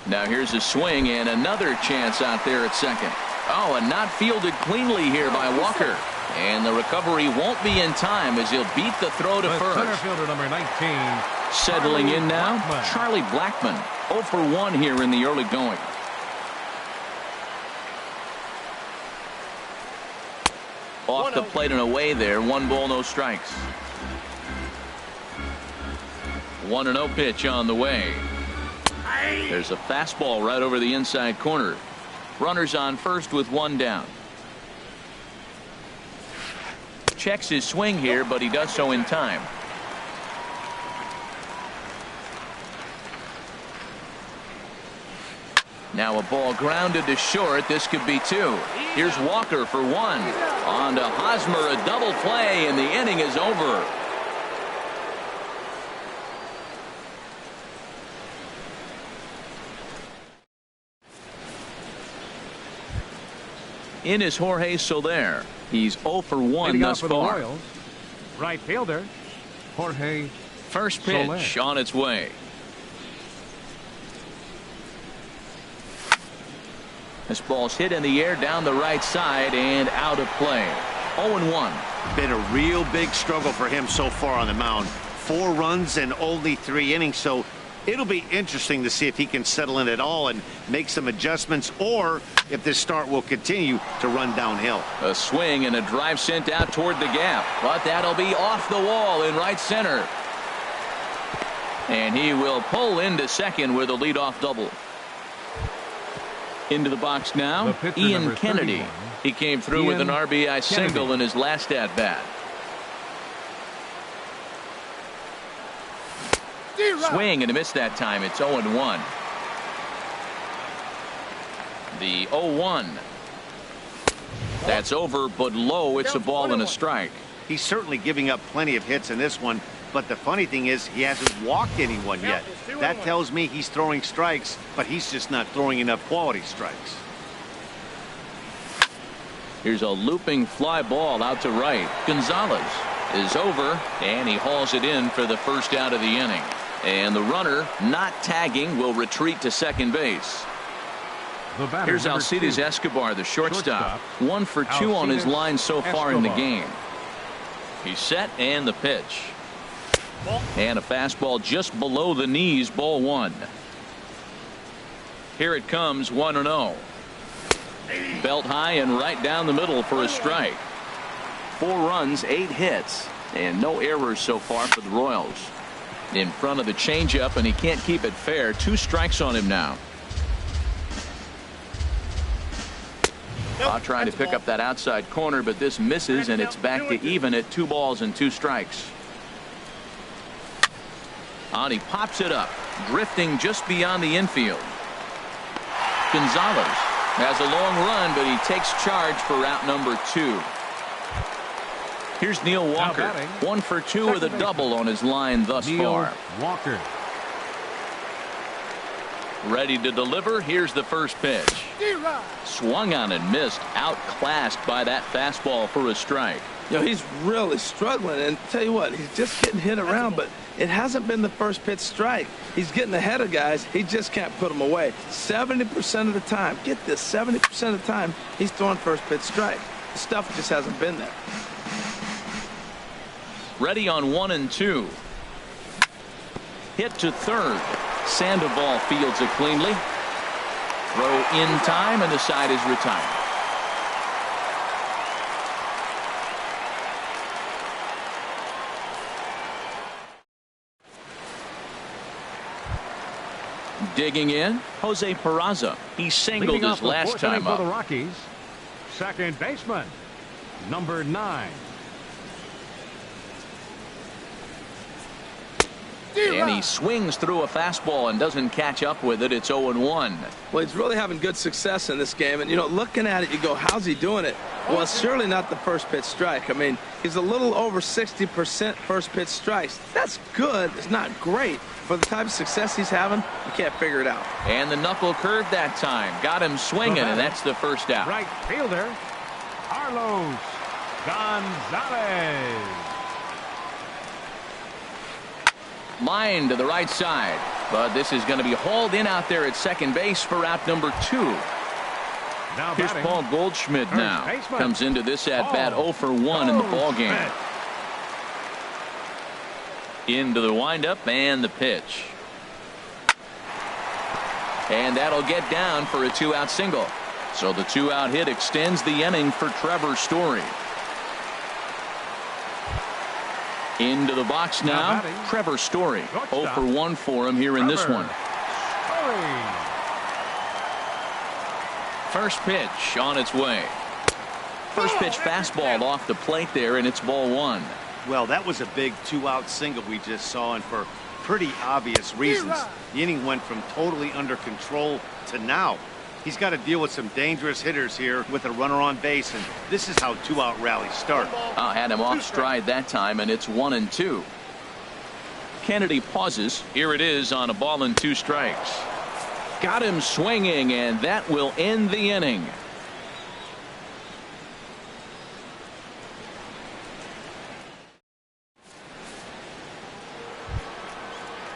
Now here's a swing and another chance out there at second. Oh, and not fielded cleanly here by Walker. And the recovery won't be in time as he'll beat the throw to first. Center fielder number 19. Settling in now, Charlie Blackmon. 0 for 1 here in the early going. Off the plate and away there. 1 ball, no strikes. 1-0 pitch on the way. There's a fastball right over the inside corner. Runners on first with 1 down. Checks his swing here, but he does so in time. Now a ball grounded to short. This could be 2. Here's Walker for 1. On to Hosmer, a double play, and the inning is over. In is Jorge Soler. He's 0 for 1 thus far. Royals, right fielder Jorge. First pitch Soler on its way. This ball's hit in the air down the right side and out of play. 0-1. Been a real big struggle for him so far on the mound. 4 runs in only 3 innings, so it'll be interesting to see if he can settle in at all and make some adjustments, or if this start will continue to run downhill. A swing and a drive sent out toward the gap, but that'll be off the wall in right center. And he will pull into second with a leadoff double. Into the box now, Ian Kennedy. He came through with an RBI single in his last at bat. Swing and a miss that time. It's 0-1. The 0-1. That's over, but low. It's a ball and a strike. He's certainly giving up plenty of hits in this one, but the funny thing is he hasn't walked anyone yet. That tells me he's throwing strikes, but he's just not throwing enough quality strikes. Here's a looping fly ball out to right. Gonzalez is over, and he hauls it in for the first out of the inning. And the runner, not tagging, will retreat to second base. Here's Alcides Escobar, the shortstop. 1 for 2 on his line so far in the game. He's set, and the pitch. And a fastball just below the knees, ball 1. Here it comes, 1-0. Belt high and right down the middle for a strike. 4 runs, 8 hits, and no errors so far for the Royals. In front of the changeup, and he can't keep it fair. 2 strikes on him now. Trying to pick up that outside corner, but this misses, and it's back to even at 2 balls and 2 strikes. And he pops it up, drifting just beyond the infield. Gonzalez has a long run, but he takes charge for route number 2. Here's Neil Walker, 1 for 2 with a double on his line thus far. Walker. Ready to deliver. Here's the first pitch. Swung on and missed. Outclassed by that fastball for a strike. He's really struggling, and tell you what, he's just getting hit around, but it hasn't been the first pitch strike. He's getting ahead of guys. He just can't put them away. 70% of the time, get this, 70% of the time, he's throwing first pitch strike. The stuff just hasn't been there. Ready on 1 and 2. Hit to third. Sandoval fields it cleanly. Throw in time, and the side is retired. Digging in, Jose Peraza. He singled his last time up. For the Rockies, second baseman number 9. And he swings through a fastball and doesn't catch up with it. It's 0-1. Well, he's really having good success in this game. And, you know, looking at it, you go, how's he doing it? Well, it's surely not the first pitch strike. I mean, he's a little over 60% first pitch strikes. That's good. It's not great. For the type of success he's having, you can't figure it out. And the knuckle curve that time. Got him swinging, and that's the first out. Right fielder, Carlos Gonzalez. Line to the right side. But this is going to be hauled in out there at second base for out number 2. Now Here's batting, Paul Goldschmidt now. baseman. Comes into this at-bat 0 for 1 in the ball game. Into the windup and the pitch. And that'll get down for a 2-out single. So the 2-out hit extends the inning for Trevor Story. Into the box now, Trevor Story. 0 for 1 for him here in this one. First pitch on its way. First pitch fastball off the plate there, and it's ball 1. Well, that was a big 2-out single we just saw, and for pretty obvious reasons. The inning went from totally under control to now. He's got to deal with some dangerous hitters here with a runner on base, and this is how 2-out rallies start. Had him off stride that time, and it's 1-2. Kennedy pauses. Here it is on a ball and 2 strikes. Got him swinging, and that will end the inning.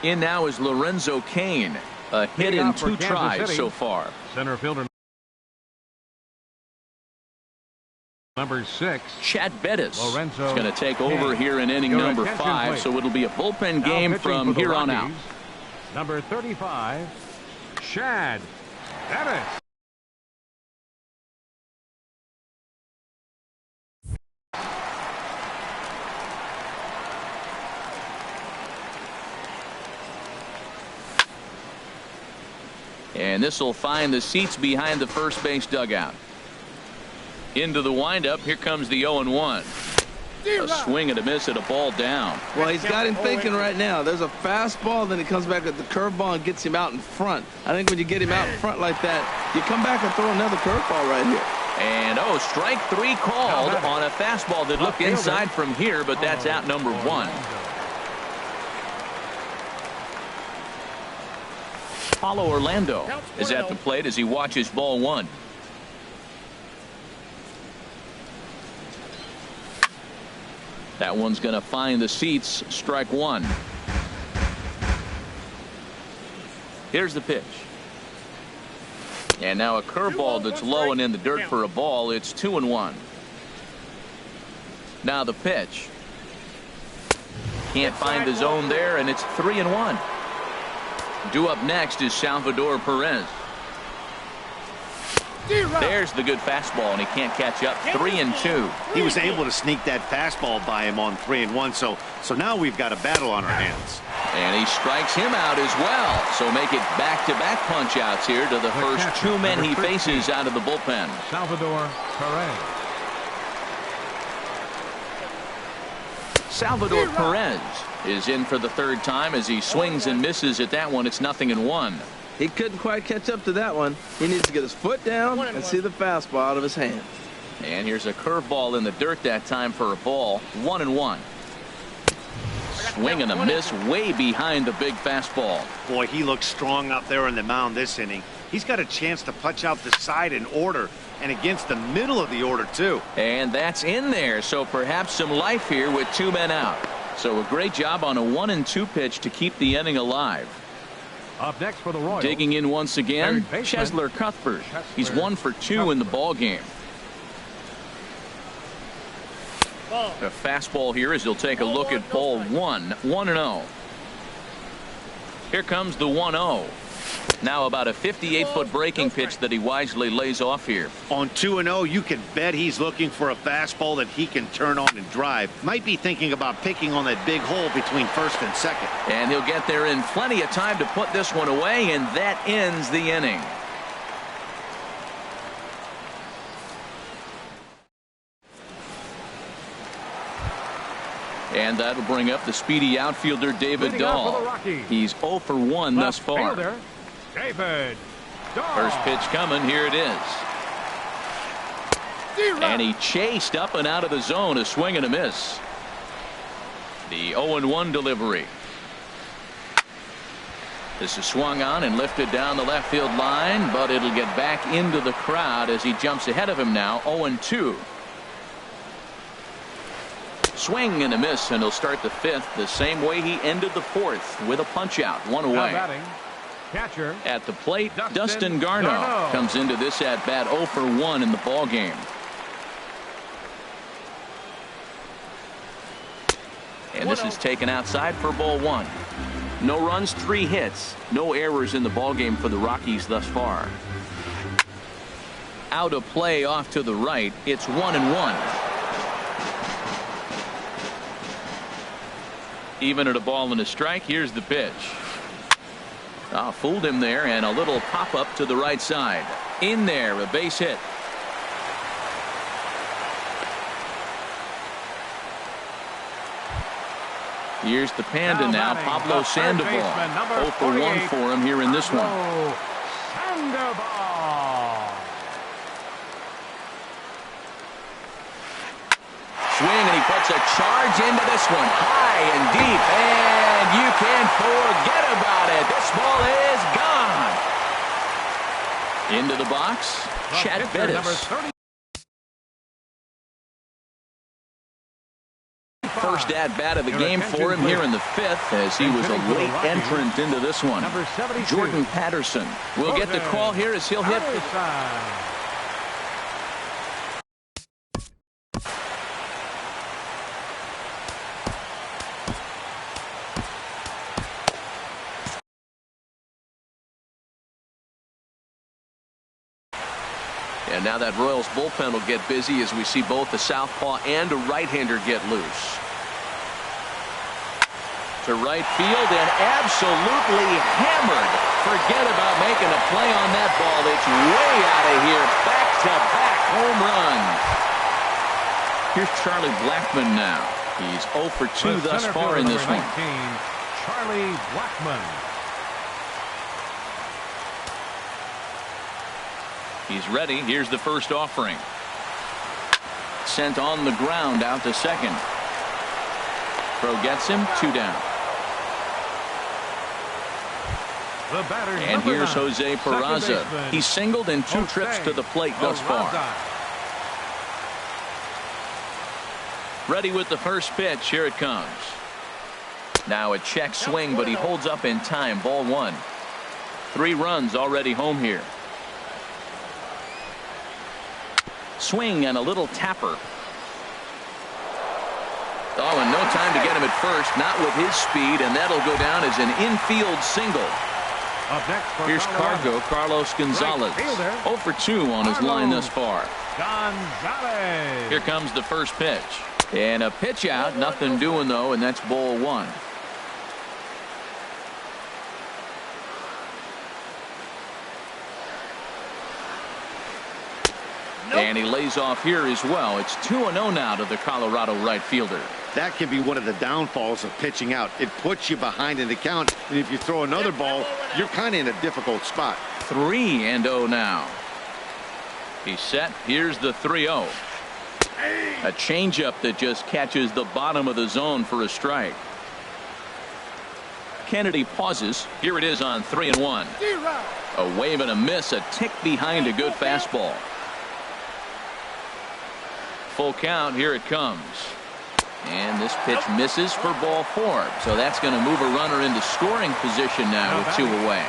In now is Lorenzo Cain. A hit in 2 tries so far. Center fielder number 6. Chad Bettis Lorenzo is going to take over here in inning number 5, please. so it'll be a bullpen game from here on out. Number 35, Chad Bettis. And this will find the seats behind the first base dugout. Into the windup. Here comes the 0-1. A swing and a miss at a ball down. Well, he's got him thinking right now. There's a fastball, then he comes back with the curveball and gets him out in front. I think when you get him out in front like that, you come back and throw another curveball right here. And strike 3 called on a fastball that looked inside from here, but that's out number 1. Paulo Orlando is at the plate as he watches ball 1. That one's going to find the seats. Strike 1. Here's the pitch. And now a curveball that's low and in the dirt for a ball. It's 2-1. Now the pitch. Can't find the zone there, and it's 3-1. Due up next is Salvador Perez. There's the good fastball, and he can't catch up. 3-2. He was able to sneak that fastball by him on 3-1, so now we've got a battle on our hands. And he strikes him out as well. So make it back-to-back punch-outs here to the first 2 men he faces out of the bullpen. Salvador Perez. Salvador Perez is in for the 3rd time as he swings and misses at that one. It's 0-1. He couldn't quite catch up to that one. He needs to get his foot down and see the fastball out of his hand. And here's a curveball in the dirt that time for a ball. 1-1. Swing and a miss way behind the big fastball. Boy, he looks strong out there on the mound this inning. He's got a chance to punch out the side in order, and against the middle of the order too. And that's in there, so perhaps some life here with 2 men out. So a great job on a 1-2 pitch to keep the inning alive. Up next for the Royals. Digging in once again, Chesler Cuthbert. He's 1 for 2 in the ball game. A fastball here as he'll take a look at ball 1. 1-0. Here comes the 1-0. Now about a 58-foot breaking pitch that he wisely lays off here. On 2-0, you can bet he's looking for a fastball that he can turn on and drive. Might be thinking about picking on that big hole between first and second. And he'll get there in plenty of time to put this one away, and that ends the inning. And that'll bring up the speedy outfielder David Dahl. He's 0 for 1 thus far. David Dahl. First pitch coming. Here it is. And he chased up and out of the zone. A swing and a miss. The 0-1 delivery. This is swung on and lifted down the left field line, but it'll get back into the crowd as he jumps ahead of him now. 0-2. Swing and a miss, and he'll start the fifth the same way he ended the fourth, with a punch out, one away. Catcher at the plate, Dustin Garneau comes into this at bat 0 for 1 in the ball game. And this is taken outside for ball 1. No runs, 3 hits, no errors in the ball game for the Rockies thus far. Out of play off to the right. It's 1-1. Even at a ball and a strike. Here's the pitch. Fooled him there, and a little pop up to the right side. In there, a base hit. Here's the Panda now, Pablo Sandoval. 0 for 1 for him here in this one. Swing, and he puts a charge into this one, high and deep, and you can forget about it. This ball is gone. Into the box, Chad Bettis. First at bat of the game for him here in the fifth, as he was a late entrant into this one. Jordan Patterson will get the call here as he'll hit. And now that Royals bullpen will get busy as we see both a southpaw and a right-hander get loose. To right field and absolutely hammered. Forget about making a play on that ball. It's way out of here. Back-to-back home runs. Here's Charlie Blackmon now. He's 0 for 2 thus far in this one. Charlie Blackmon. He's ready. Here's the first offering. Sent on the ground out to second. Throw gets him, 2 down. And here's Jose Peraza. He's singled in 2 trips to the plate thus far. Ready with the first pitch. Here it comes. Now a check swing, but he holds up in time. Ball 1. 3 runs already home here. Swing and a little tapper. Oh, and no time to get him at first. Not with his speed, and that'll go down as an infield single. Here's Carlos Gonzalez. 0 for 2 on his line thus far. Here comes the first pitch. And a pitch out. Nothing doing, though, and that's ball 1. And he lays off here as well. It's 2-0 now to the Colorado right fielder. That can be one of the downfalls of pitching out. It puts you behind in the count, and if you throw another ball, you're kind of in a difficult spot. 3-0 now. He's set. Here's the 3-0. A changeup that just catches the bottom of the zone for a strike. Kennedy pauses. Here it is on 3-1. A wave and a miss, a tick behind a good fastball. Full count. Here it comes. And this pitch misses for ball 4. So that's going to move a runner into scoring position now with 2 away.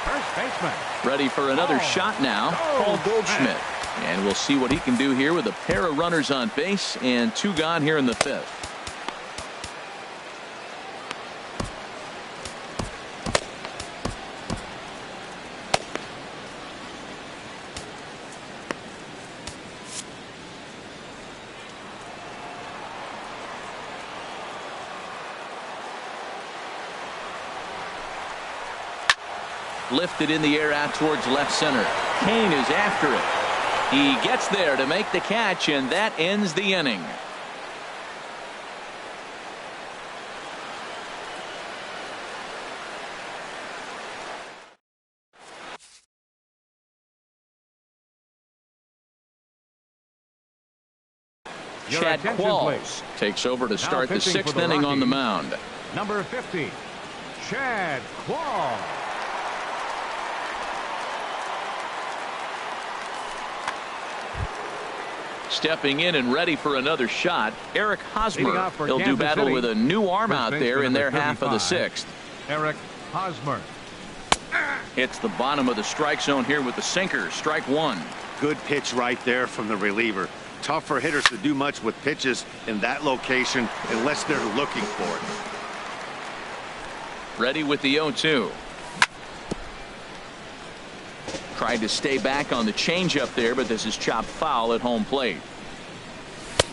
First baseman. Ready for another shot now. Paul Goldschmidt. And we'll see what he can do here with a pair of runners on base and 2 gone here in the 5th. Lifted in the air out towards left center. Kane is after it. He gets there to make the catch, and that ends the inning. Your Chad attention, Qualls please. takes over to start the pitching for 6th the inning on the Rockies. mound. Number 50, Chad Qualls. Stepping in and ready for another shot, Eric Leading Hosmer. off for He'll do Kansas battle City, with a new arm first out baseman there in number their half of the 35, 6th. Eric Hosmer. Hits the bottom of the strike zone here with the sinker. Strike one. Good pitch right there from the reliever. Tough for hitters to do much with pitches in that location unless they're looking for it. Ready with the 0-2. Tried to stay back on the changeup there, but this is chopped foul at home plate.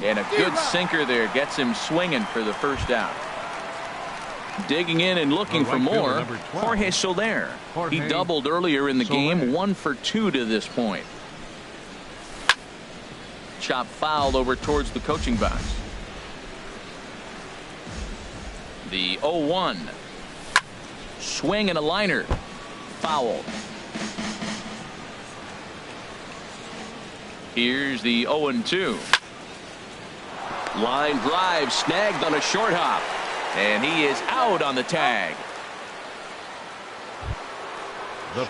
And a good sinker there gets him swinging for the first out. Digging in and looking for more, Jorge Soler. He doubled earlier in the game, 1 for 2 to this point. Chop foul over towards the coaching box. The 0-1. Swing and a liner. Foul. Here's the 0-2. Line drive snagged on a short hop. And he is out on the tag.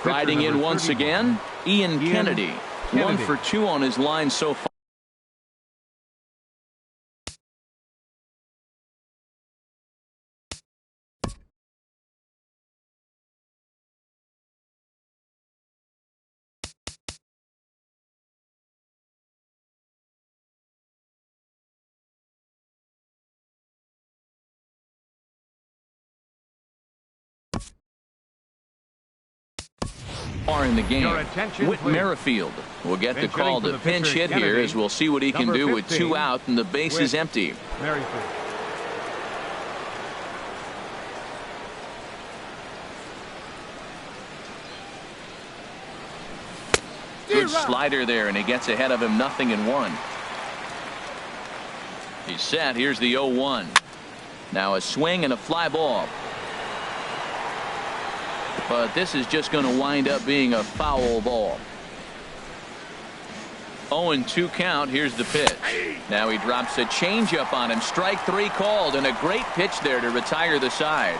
Riding in once again, Ian Kennedy. 1 for 2 on his line so far. Far in the game. Whit Merrifield will get the call to pinch hit here, as we'll see what he can do with 2 out and the base is empty. Merrifield. Good slider there, and he gets ahead of him, 0-1. He's set. Here's the 0-1. Now a swing and a fly ball. But this is just going to wind up being a foul ball. 0-2 count. Here's the pitch. Now he drops a changeup on him. Strike 3 called, and a great pitch there to retire the side.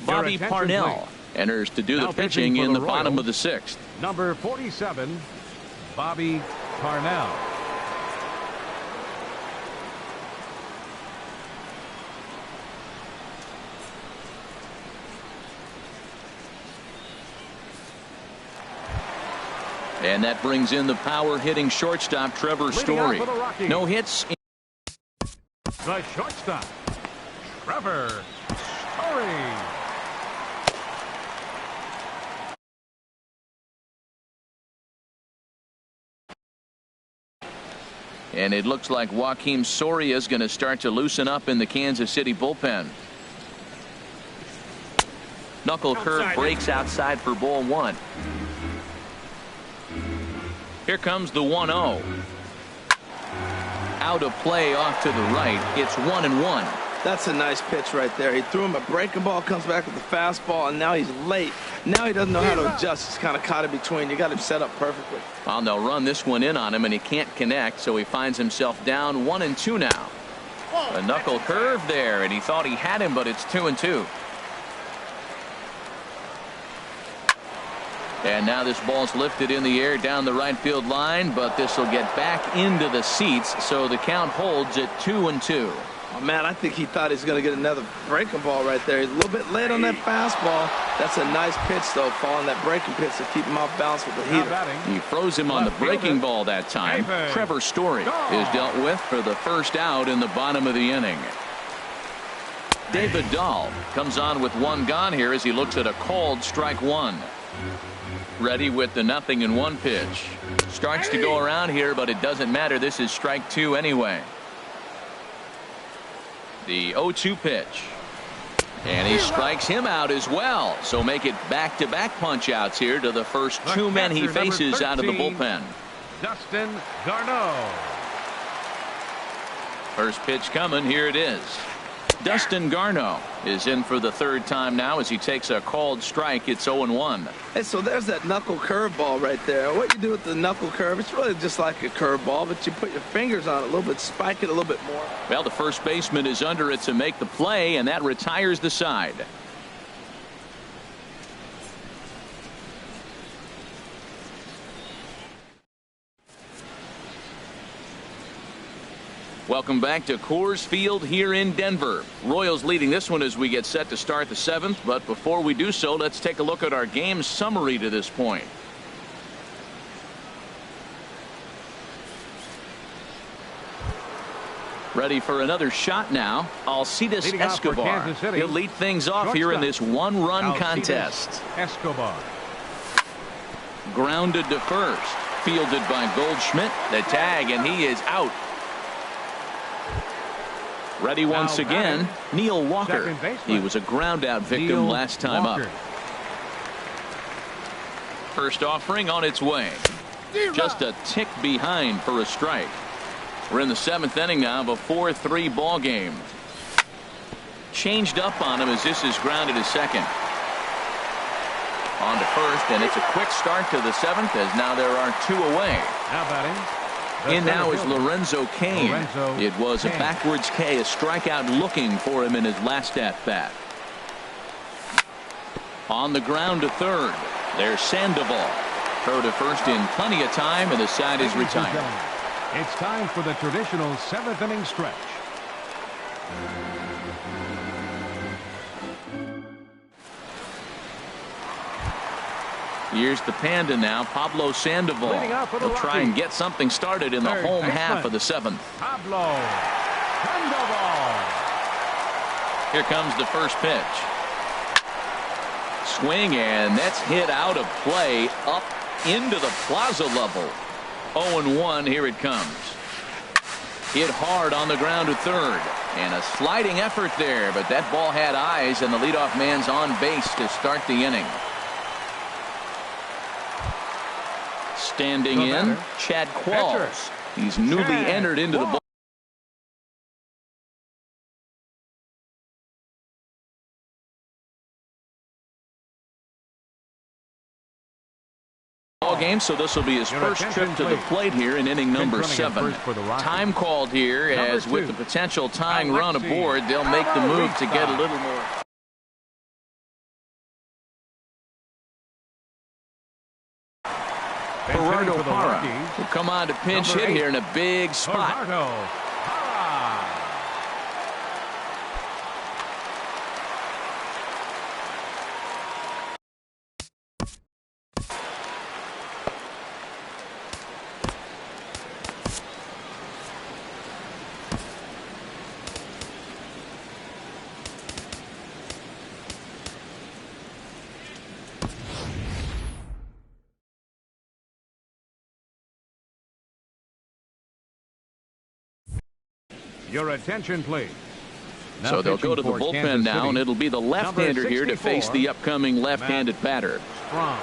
Bobby Parnell enters to do the pitching in the bottom of the 6th. Number 47, Bobby Parnell. And that brings in the power-hitting shortstop, Trevor Story. No hits. The shortstop, Trevor Story. And it looks like Joakim Soria is going to start to loosen up in the Kansas City bullpen. Knuckle curve breaks outside for ball 1. Here comes the 1-0. Out of play off to the right. It's 1-1. That's a nice pitch right there. He threw him a breaking ball, comes back with the fastball, and now he's late. Now he doesn't know how to adjust. He's kind of caught in between. You got him set up perfectly. Well, they'll run this one in on him, and he can't connect, so he finds himself down 1-2 now. A knuckle curve there, and he thought he had him, but it's 2-2. And now this ball's lifted in the air down the right field line, but this will get back into the seats, so the count holds at 2-2. Oh, man, I think he thought he was going to get another breaking ball right there. He's a little bit late on that fastball. That's a nice pitch, though, following that breaking pitch to keep him off balance with the heater. He froze him on the breaking ball that time. Trevor Story is dealt with for the first out in the bottom of the inning. David Dahl comes on with one gone here as he looks at a called strike one. Ready with the 0-1 pitch. Starts to go around here, but it doesn't matter. This is strike two anyway. The 0-2 pitch. And he strikes him out as well. So make it back-to-back punch outs here to the first two men he faces out of the bullpen. Dustin Garneau. First pitch coming. Here it is. Dustin Garneau is in for the third time now as he takes a called strike. It's 0-1. Hey, so there's that knuckle curveball right there. What you do with the knuckle curve, it's really just like a curveball, but you put your fingers on it a little bit, spike it a little bit more. Well, the first baseman is under it to make the play, and that retires the side. Welcome back to Coors Field here in Denver. Royals leading this one as we get set to start the seventh. But before we do so, let's take a look at our game summary to this point. Ready for another shot now. Alcides Escobar. He'll lead things off here in this one-run contest. Escobar. Grounded to first. Fielded by Goldschmidt. The tag, and he is out. Ready once again, Neil Walker. He was a ground-out victim last time up. First offering on its way. Just a tick behind for a strike. We're in the seventh inning now of a 4-3 ball game. Changed up on him as this is grounded to second. On to first, and it's a quick start to the seventh as now there are two away. Now batting. In now is Lorenzo Cain. It was a backwards K, a strikeout looking for him in his last at-bat. On the ground to third. There's Sandoval. Throw to first in plenty of time, and the side is retired. It's time for the traditional seventh inning stretch. Here's the Panda now, Pablo Sandoval. He'll try and get something started in the home half of the seventh. Pablo Sandoval. Here comes the first pitch. Swing, and that's hit out of play up into the plaza level. 0-1, here it comes. Hit hard on the ground to third. And a sliding effort there, but that ball had eyes, and the leadoff man's on base to start the inning. Standing in, Chad Qualls. He's newly entered into the ball game, so this will be his first trip to the plate here in inning number 7. Time called here as with the potential tying run aboard, they'll make the move to get a little more. Gerardo Parra will come on to pinch hit here in a big spot. Your attention, please. Now so they'll go to the bullpen now, and it'll be the left-hander here to face the upcoming left-handed batter. Strong.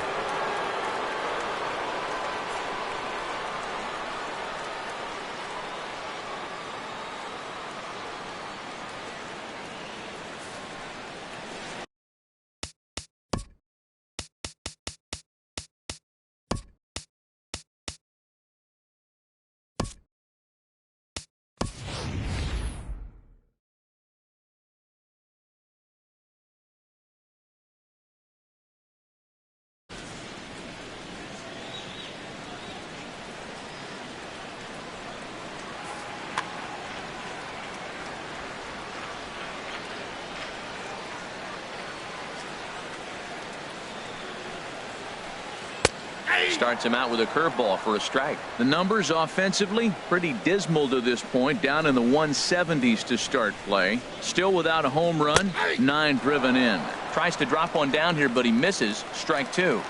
Starts him out with a curveball for a strike. The numbers offensively pretty dismal to this point, down in the 170s to start play. Still without a home run, 9 driven in. Tries to drop one down here, but he misses. Strike 2.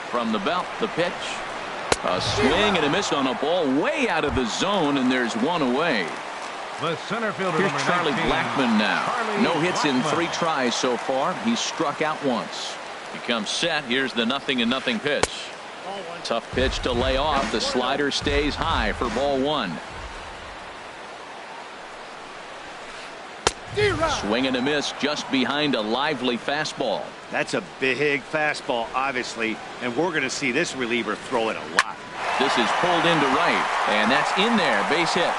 From the belt, the pitch. A swing and a miss on a ball way out of the zone, and there's one away. The center fielder, Here's number Charlie 19, Blackmon now. Charlie No hits in Blackmon. 3 tries so far. He's struck out once. He comes set. Here's the 0-0 pitch. Tough pitch to lay off. The slider stays high for ball 1. Swing and a miss just behind a lively fastball. That's a big fastball, obviously, and we're going to see this reliever throw it a lot. This is pulled into right, and that's in there. Base hit.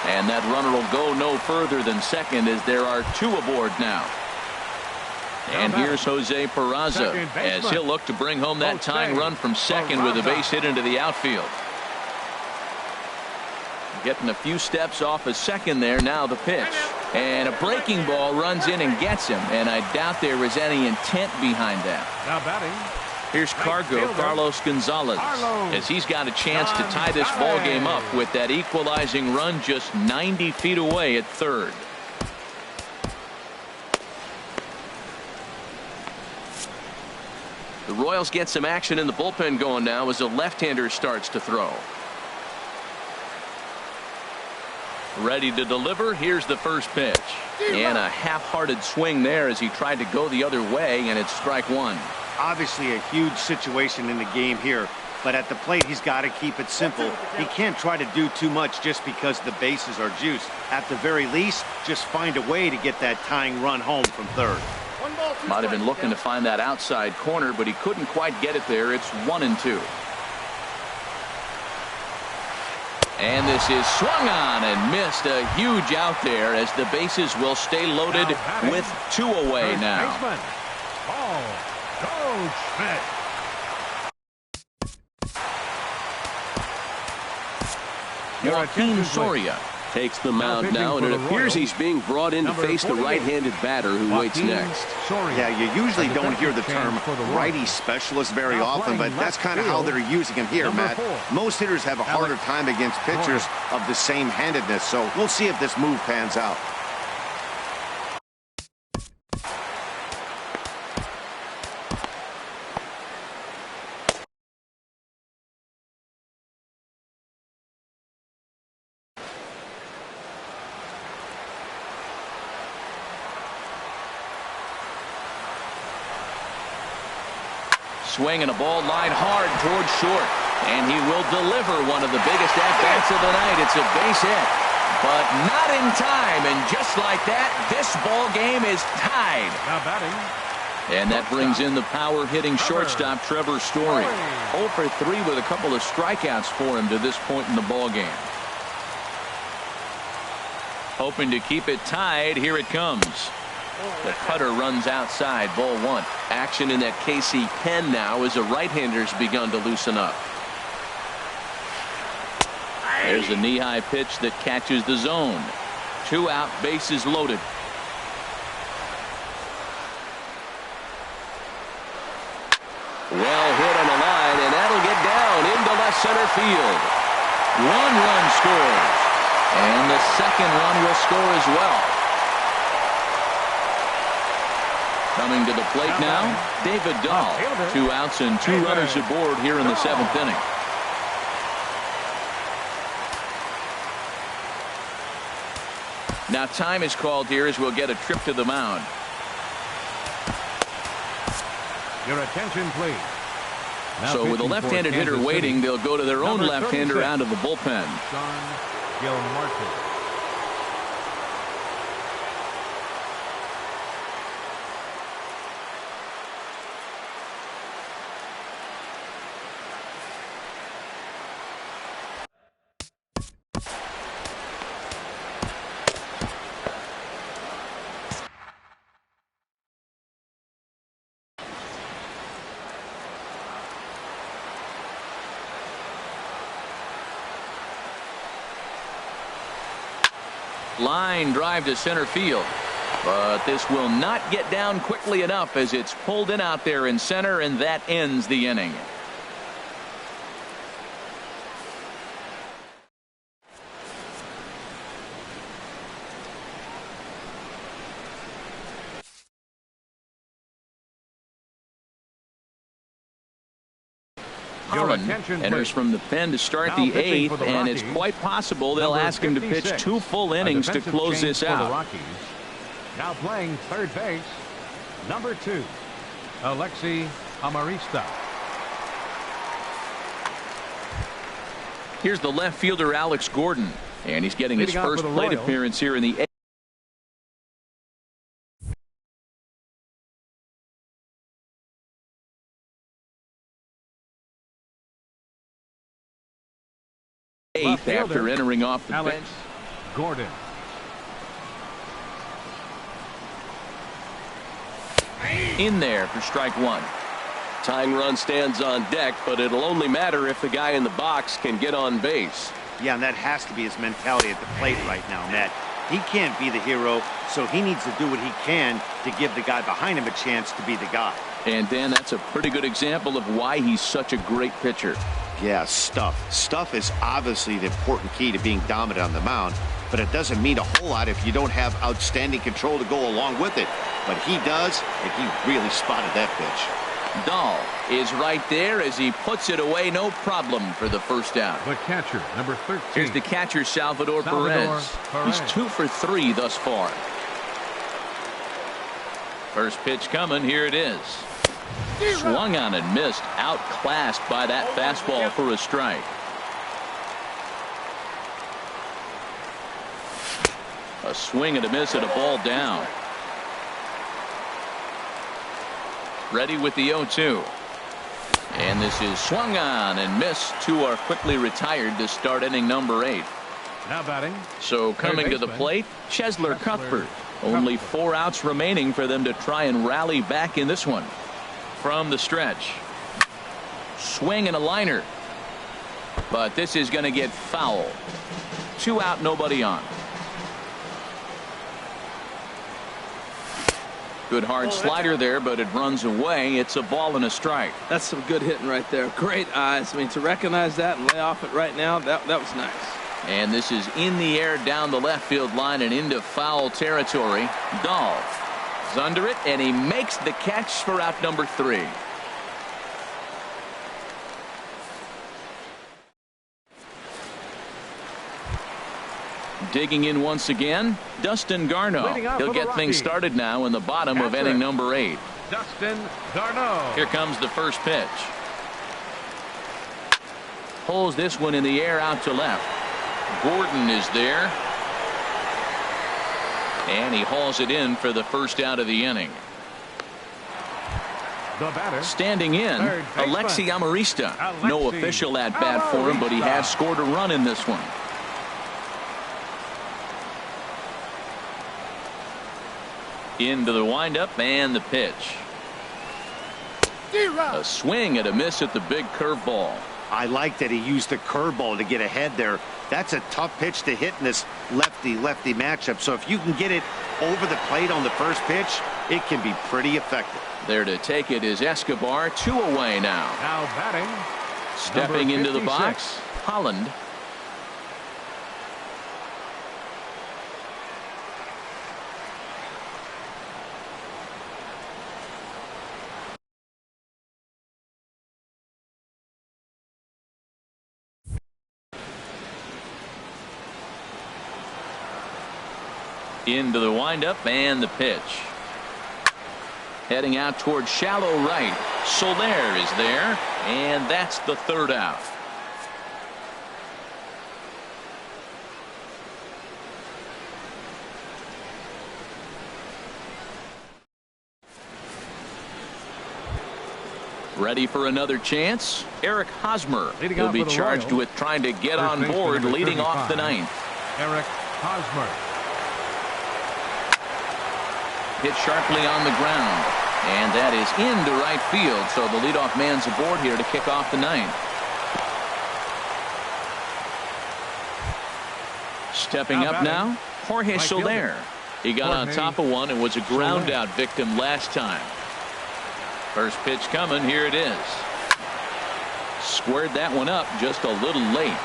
And that runner will go no further than second as there are 2 aboard now. And here's Jose Peraza as he'll look to bring home that tying run from second with a base hit into the outfield. Getting a few steps off a second there. Now the pitch. And a breaking ball runs in and gets him. And I doubt there was any intent behind that. Now batting. Here's Carlos Gonzalez as he's got a chance to tie this ball game up with that equalizing run just 90 feet away at third. The Royals get some action in the bullpen going now as a left-hander starts to throw. Ready to deliver. Here's the first pitch. And a half-hearted swing there as he tried to go the other way, and it's strike 1. Obviously a huge situation in the game here, but at the plate he's got to keep it simple. He can't try to do too much just because the bases are juiced. At the very least, just find a way to get that tying run home from third. Might have been looking to find that outside corner, but he couldn't quite get it there. It's 1-2. And this is swung on and missed. A huge out there as the bases will stay loaded with 2 away now. Joaquin Soria Takes the mound now, and it appears he's being brought in to face the right-handed batter who waits next. Yeah, you usually don't hear the term righty specialist very often, but that's kind of how they're using him here, Matt. Most hitters have a harder time against pitchers of the same handedness, so we'll see if this move pans out. Swing and a ball line hard towards short, and he will deliver one of the biggest at-bats of the night. It's a base hit, but not in time, and just like that, this ball game is tied. Now batting. And that brings in the power-hitting shortstop Trevor Story. 0 for 3 with a couple of strikeouts for him to this point in the ball game. Hoping to keep it tied. Here it comes. The cutter runs outside, ball 1. Action in that KC pen now as the right-hander's begun to loosen up. There's a knee-high pitch that catches the zone. 2 out, bases loaded. Well hit on the line, and that'll get down into left center field. 1 run scores, and the second run will score as well. Coming to the plate now, David Dahl. 2 outs and 2 runners aboard here in the 7th inning. Now time is called here as we'll get a trip to the mound. Your attention, please. Now So with a left-handed hitter waiting, they'll go to their own left-hander out of the bullpen. John Gilmartin. Line drive to center field. But this will not get down quickly enough as it's pulled in out there in center, and that ends the inning. Holland enters from the pen to start the 8th, and it's quite possible they'll ask him to pitch 2 full innings to close this out. Now playing third base, number 2, Alexi Amarista. Here's the left fielder Alex Gordon, and he's getting his first plate appearance here in the 8th. After entering off the bench. Gordon. In there for strike 1. Tying run stands on deck, but it'll only matter if the guy in the box can get on base. Yeah, and that has to be his mentality at the plate right now, Matt. He can't be the hero, so he needs to do what he can to give the guy behind him a chance to be the guy. And Dan, that's a pretty good example of why he's such a great pitcher. Yeah, stuff. Stuff is obviously the important key to being dominant on the mound, but it doesn't mean a whole lot if you don't have outstanding control to go along with it. But he does, and he really spotted that pitch. Dahl is right there as he puts it away, no problem for the first out. The catcher, number 13. Here's the catcher, Salvador Perez. He's 2 for 3 thus far. First pitch coming. Here it is. Swung on and missed. Outclassed by that fastball for a strike. A swing and a miss and a ball down. Ready with the 0-2. And this is swung on and missed. 2 are quickly retired to start inning number 8. Now batting. So coming to the plate, Chesler Cuthbert. Only 4 outs remaining for them to try and rally back in this one. From the stretch. Swing and a liner. But this is going to get foul. 2 out, nobody on. Good hard slider there, but it runs away. It's a ball and a strike. That's some good hitting right there. Great eyes. I mean, to recognize that and lay off it right now, that was nice. And this is in the air down the left field line and into foul territory. Dahl is under it, and he makes the catch for out number 3. Digging in once again, Dustin Garneau. He'll get things started now in the bottom of inning number 8. Dustin Garneau. Here comes the first pitch. Pulls this one in the air out to left. Gordon is there. And he hauls it in for the first out of the inning. The batter. Standing in, Alexi Amarista. No official at bat for him, but he has scored a run in this one. Into the windup and the pitch. A swing and a miss at the big curveball. I like that he used the curveball to get ahead there. That's a tough pitch to hit in this lefty-lefty matchup. So if you can get it over the plate on the first pitch, it can be pretty effective. There to take it is Escobar. 2 away now. Now batting. Stepping into the box, Holland. Into the windup and the pitch. Heading out towards shallow right. Soler is there, and that's the third out. Ready for another chance? Eric Hosmer will be charged with trying to get on board leading off the ninth. Eric Hosmer. Hit sharply on the ground, and that is into right field. So the leadoff man's aboard here to kick off the ninth. Stepping up now, Jorge Soler. He got on top of one and was a ground out victim last time. First pitch coming. Here it is. Squared that one up just a little late.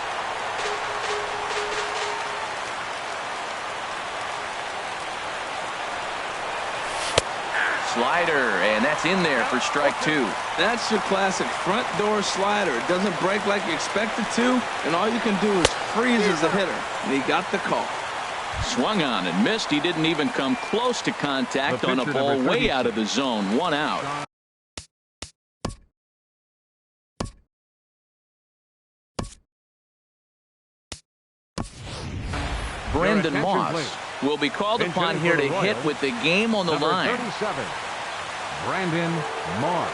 Slider, and that's in there for strike two. That's your classic front door slider. It doesn't break like you expect it to, and all you can do is freeze as a hitter. And he got the call. Swung on and missed. He didn't even come close to contact on a ball way out of the zone. 1 out. Brandon Moss will be called upon here to hit with the game on the line. 37, Brandon Moss.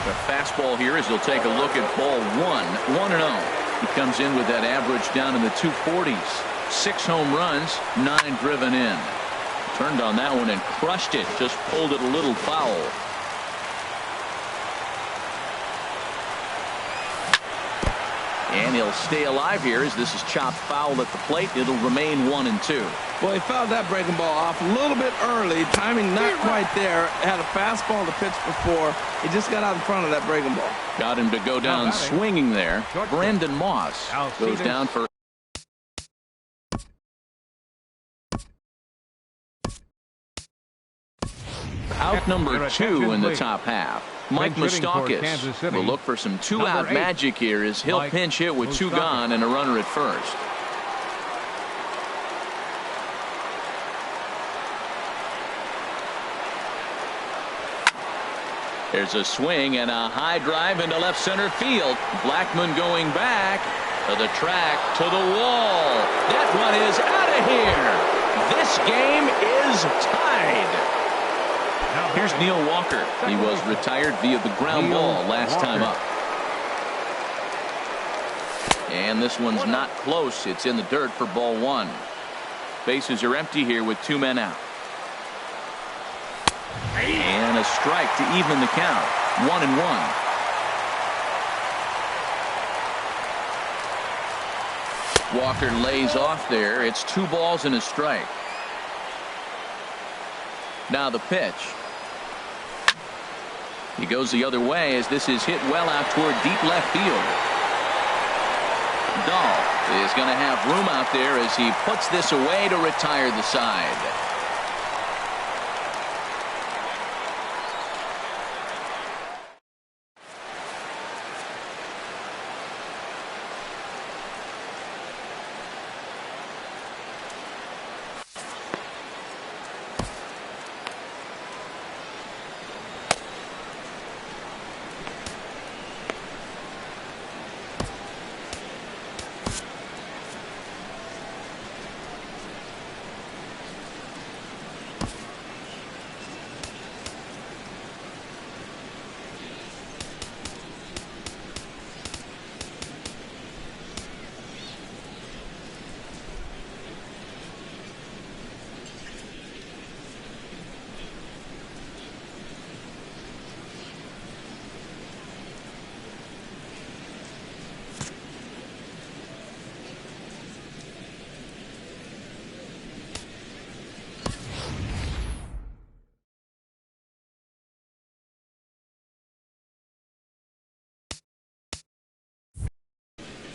The fastball here as he'll take a look at ball 1-0. He comes in with that average down in the 240s. 6 home runs, 9 driven in. Turned on that one and crushed it. Just pulled it a little foul. And he'll stay alive here as this is chopped foul at the plate. It'll remain 1-2. Well, he fouled that breaking ball off a little bit early. Timing not quite there. Had a fastball to pitch before. He just got out in front of that breaking ball. Got him to go down swinging there. Brandon Moss goes down for out number 2 in the top half. Mike Moustakas will look for some 2-out magic here as he'll pinch hit with 2 gone and a runner at first. There's a swing and a high drive into left center field. Blackmon going back to the track, to the wall. That one is out of here. This game is tied. Here's Neil Walker. He was retired via the ground ball last time up. And this one's not close. It's in the dirt for ball 1. Bases are empty here with 2 men out. And a strike to even the count. 1-1. Walker lays off there. It's 2 balls and a strike. Now the pitch. He goes the other way as this is hit well out toward deep left field. Dahl is going to have room out there as he puts this away to retire the side.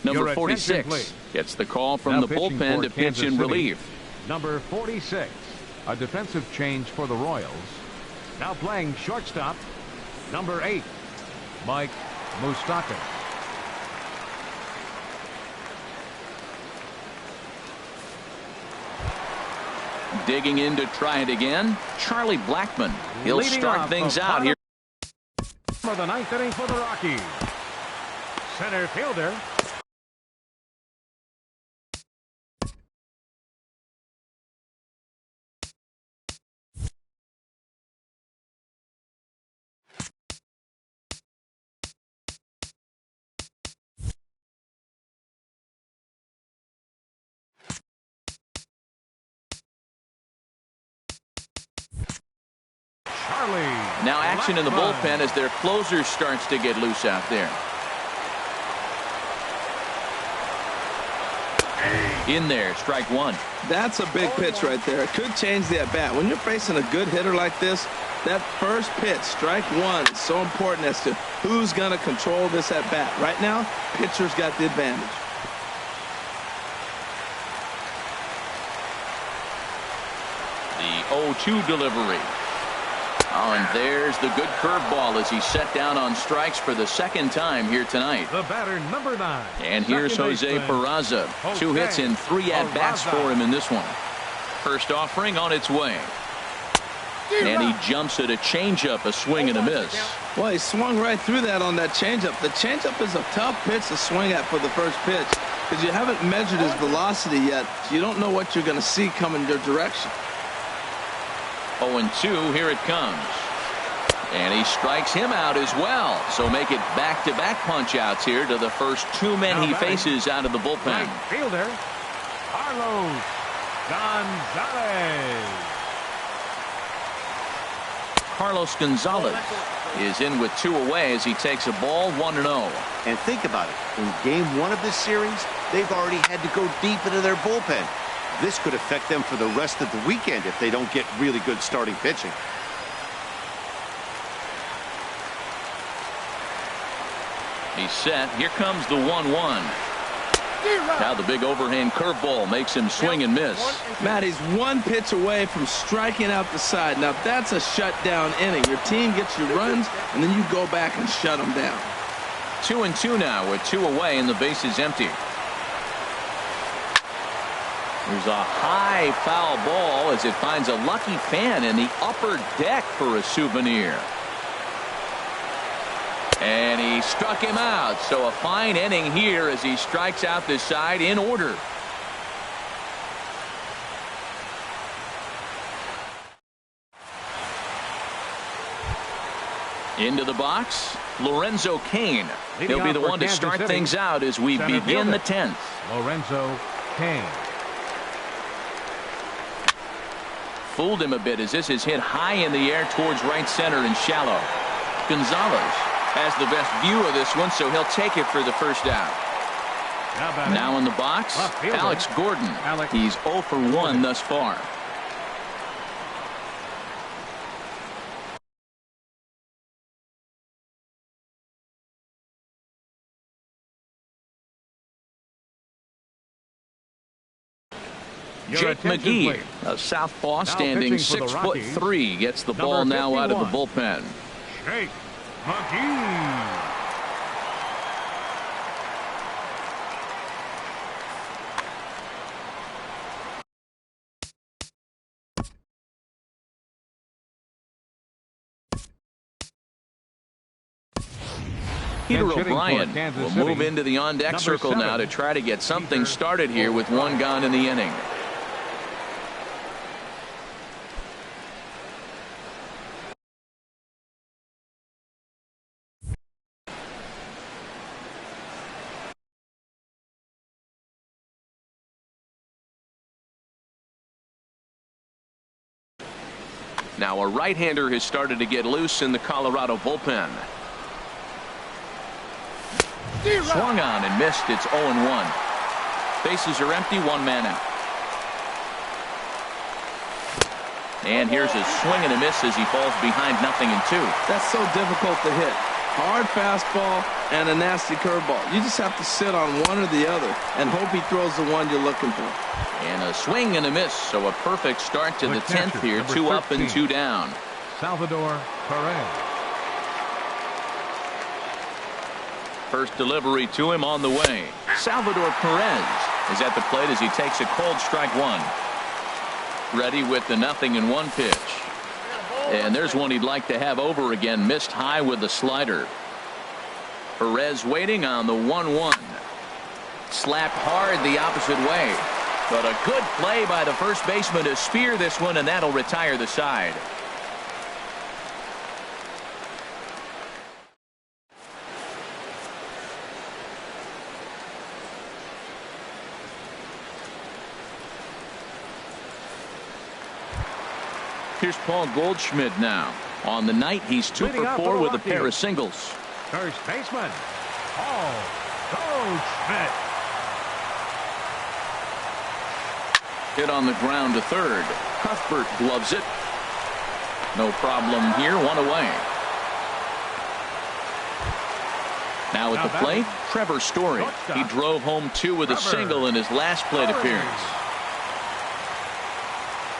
Number 46 gets the call from the bullpen to pitch in relief. Number 46, a defensive change for the Royals. Now playing shortstop, number 8, Mike Moustakas. Digging in to try it again, Charlie Blackmon. He'll start things out here. For the 9th inning for the Rockies. Center fielder. Charlie. Now action in the bullpen as their closer starts to get loose out there. In there, strike one. That's a big pitch right there. It could change the at-bat. When you're facing a good hitter like this, that first pitch, strike one, is so important as to who's going to control this at-bat. Right now, pitcher's got the advantage. The 0-2 delivery. Oh, and there's the good curveball as he's set down on strikes for the second time here tonight. The batter, number 9. And here's Jose Peraza. 2 hits and 3 at-bats for him in this one. First offering on its way. And he jumps at a changeup, a swing and a miss. Well, he swung right through that on that changeup. The changeup is a tough pitch to swing at for the first pitch because you haven't measured his velocity yet. So you don't know what you're going to see coming your direction. 0-2, here it comes. And he strikes him out as well. So make it back-to-back punch-outs here to the first 2 men he faces out of the bullpen. Right fielder, Carlos Gonzalez. Carlos Gonzalez is in with 2 away as he takes a ball 1-0. And think about it. In game 1 of this series, they've already had to go deep into their bullpen. This could affect them for the rest of the weekend if they don't get really good starting pitching. He's set. Here comes the 1-1. Now the big overhand curveball makes him swing and miss. Matt, he's 1 pitch away from striking out the side. Now that's a shutdown inning. Your team gets your runs, and then you go back and shut them down. 2-2 now with 2 away and the base is empty. There's a high foul ball as it finds a lucky fan in the upper deck for a souvenir. And he struck him out. So a fine inning here as he strikes out this side in order. Into the box, Lorenzo Cain. He'll be the one to start things out as we begin the 10th. Lorenzo Cain. Fooled him a bit as this is hit high in the air towards right center and shallow. Gonzalez has the best view of this one, so he'll take it for the first out. Now in the box, Alex Gordon. He's 0 for 1 thus far. Jake McGee, a southpaw standing 6'3", gets the ball now out of the bullpen. Jake McGee. Peter O'Brien will move into the on-deck circle now to try to get something started here with 1 gone in the inning. Now a right-hander has started to get loose in the Colorado bullpen. Swung on and missed. It's 0-1. Bases are empty. 1 man out. And here's a swing and a miss as he falls behind 0-2. That's so difficult to hit. Hard fastball and a nasty curveball. You just have to sit on one or the other and hope he throws the one you're looking for. And a swing and a miss. So a perfect start to the 10th here. 2 up and 2 down. Salvador Perez. First delivery to him on the way. Salvador Perez is at the plate as he takes a cold strike 1. Ready with the 0-1 pitch. And there's one he'd like to have over again. Missed high with the slider. Perez waiting on the 1-1. Slapped hard the opposite way. But a good play by the first baseman to spear this one, and that'll retire the side. Here's Paul Goldschmidt now. On the night, he's 2 for 4 with a pair of singles. First baseman, Paul Goldschmidt. Hit on the ground to third. Cuthbert gloves it. No problem here. 1 away. Now at the plate, Trevor Story. He drove home 2 with a single in his last plate appearance.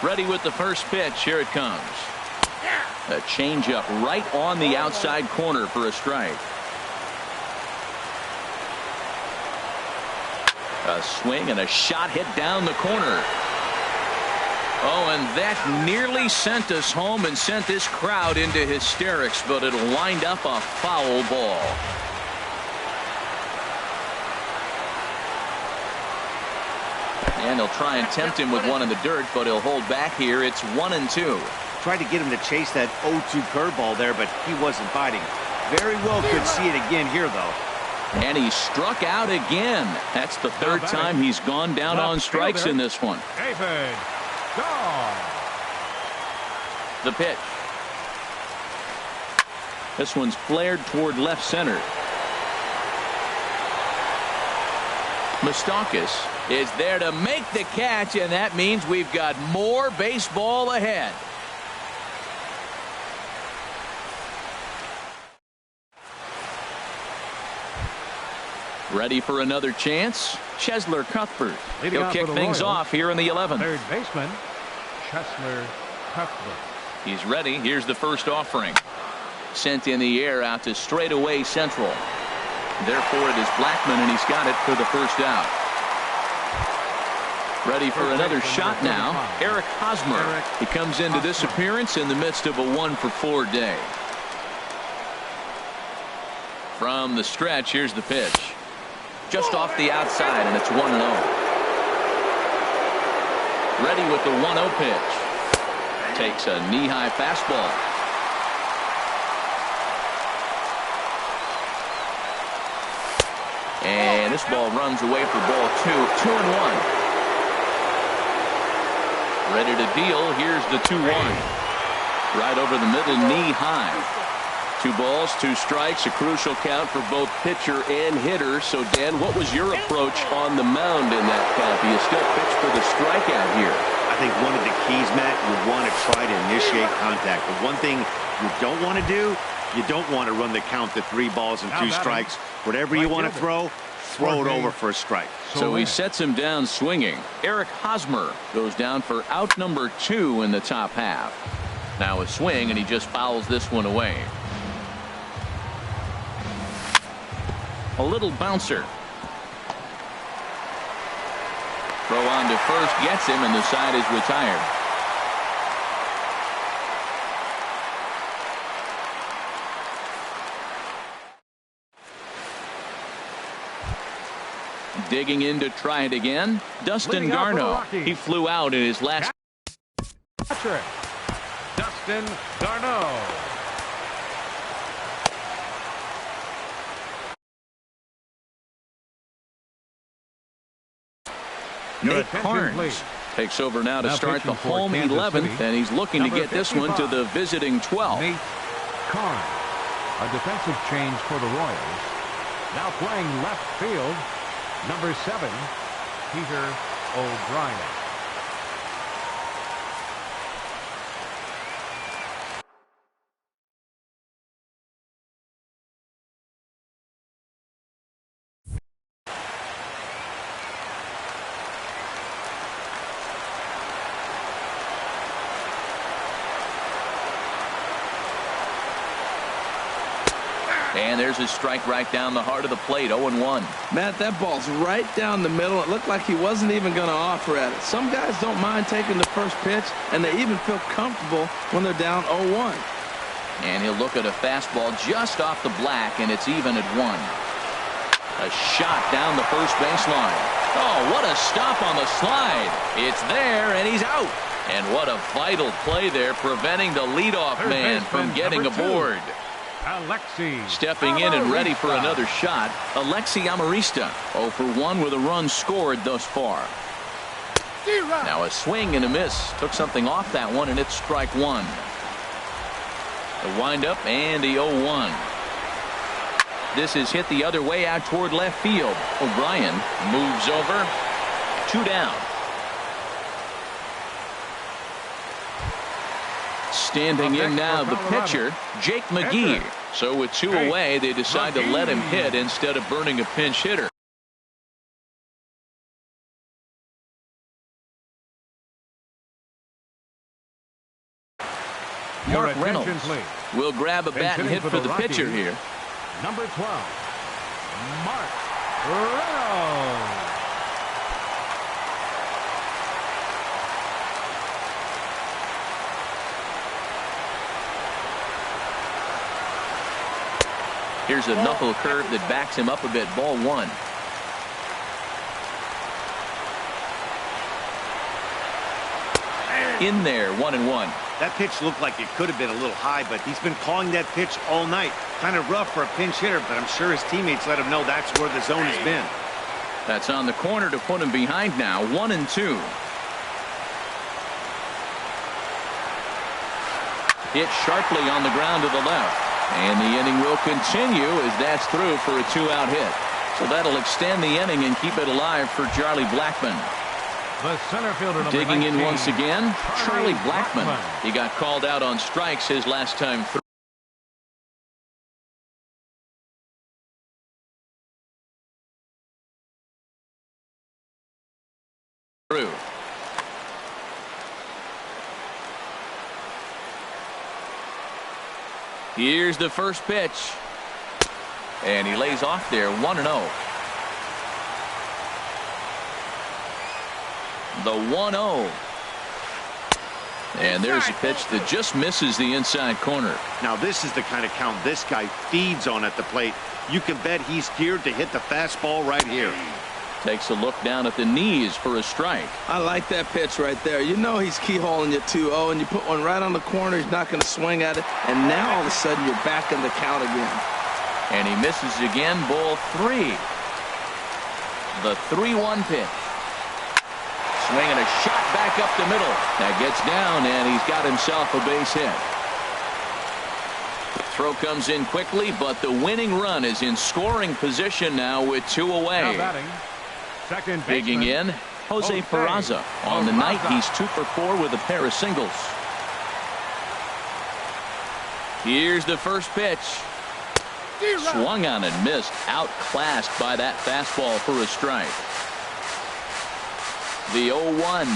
Ready with the first pitch. Here it comes. A changeup right on the outside corner for a strike. A swing and a shot hit down the corner. Oh, and that nearly sent us home and sent this crowd into hysterics, but it'll wind up a foul ball. And they'll try and tempt him with one in the dirt, but he'll hold back here. It's 1-2. Tried to get him to chase that 0-2 curveball there, but he wasn't biting. Very well could see it again here, though. And he struck out again. That's the third time he's gone down on strikes in this one. David Dahl. The pitch. This one's flared toward left center. Moustakas is there to make the catch, and that means we've got more baseball ahead. Ready for another chance? Chesler Cuthbert. He'll kick things off here in the 11th. Third baseman, Chesler Cuthbert. He's ready. Here's the first offering. Sent in the air out to straightaway central. Therefore, it is Blackman, and he's got it for the first out. Ready for another shot now. Eric Hosmer. He comes into this appearance in the midst of a 1-for-4 day. From the stretch, here's the pitch. Just off the outside, and it's 1-0. Ready with the 1-0 pitch. Takes a knee-high fastball. And this ball runs away for ball 2. 2-1. Ready to deal. Here's the 2-1. Right over the middle, knee high. 2 balls, 2 strikes, a crucial count for both pitcher and hitter. So, Dan, what was your approach on the mound in that count? Do you still pitch for the strikeout here? I think one of the keys, Matt, you want to try to initiate contact. The one thing you don't want to do, you don't want to run the count to 3 balls and 2 strikes. Whatever you want to throw it over for a strike. So he sets him down swinging. Eric Hosmer goes down for out number 2 in the top half. Now a swing, and he just fouls this one away. A little bouncer. Throw on to first gets him, and the side is retired. Digging in to try it again, Dustin Garneau. He flew out in his last. Patrick. Dustin Garneau. Nate Carnes takes over now to start the home 11th, and he's looking to get this one to the visiting 12th. Nate Carnes, a defensive change for the Royals. Now playing left field, number 7, Peter O'Brien. And there's his strike right down the heart of the plate. 0-1. Matt, that ball's right down the middle. It looked like he wasn't even going to offer at it. Some guys don't mind taking the first pitch, and they even feel comfortable when they're down 0-1. And he'll look at a fastball just off the black, and it's even at 1. A shot down the first baseline. Oh, what a stop on the slide. It's there, and he's out. And what a vital play there, preventing the leadoff man from getting aboard. Alexi stepping in and ready for another shot. Alexi Amarista 0 for 1 with a run scored thus far. Now a swing and a miss. Took something off that one, and it's strike one. The windup and the 0-1. This is hit the other way out toward left field. O'Brien moves over. 2 down. Standing in now, the pitcher, Jake McGee. So with 2 away, they decide to let him hit instead of burning a pinch hitter. Mark Reynolds will grab a bat and hit for the pitcher here. Number 12, Mark Reynolds. Here's a knuckle curve that backs him up a bit. Ball 1. In there, 1-1. That pitch looked like it could have been a little high, but he's been calling that pitch all night. Kind of rough for a pinch hitter, but I'm sure his teammates let him know that's where the zone has been. That's on the corner to put him behind now. 1-2. Hit sharply on the ground to the left. And the inning will continue as that's through for a 2-out hit. So that'll extend the inning and keep it alive for Charlie Blackmon. The center fielder, digging 19, in once again, Charlie Blackmon. Blackmon. He got called out on strikes his last time through. Here's the first pitch. And he lays off there. 1-0. The 1-0. And there's a pitch that just misses the inside corner. Now this is the kind of count this guy feeds on at the plate. You can bet he's geared to hit the fastball right here. Takes a look down at the knees for a strike. I like that pitch right there. You know he's keyholing you 2-0, and you put one right on the corner. He's not going to swing at it. And now all of a sudden you're back in the count again. And he misses again. Ball 3. The 3-1 pitch. Swinging a shot back up the middle. That gets down, and he's got himself a base hit. Throw comes in quickly, but the winning run is in scoring position now with 2 away. Now batting, second Digging in, Jose Peraza. On the night, he's 2 for 4 with a pair of singles. Here's the first pitch. Swung on and missed. Outclassed by that fastball for a strike. The 0-1.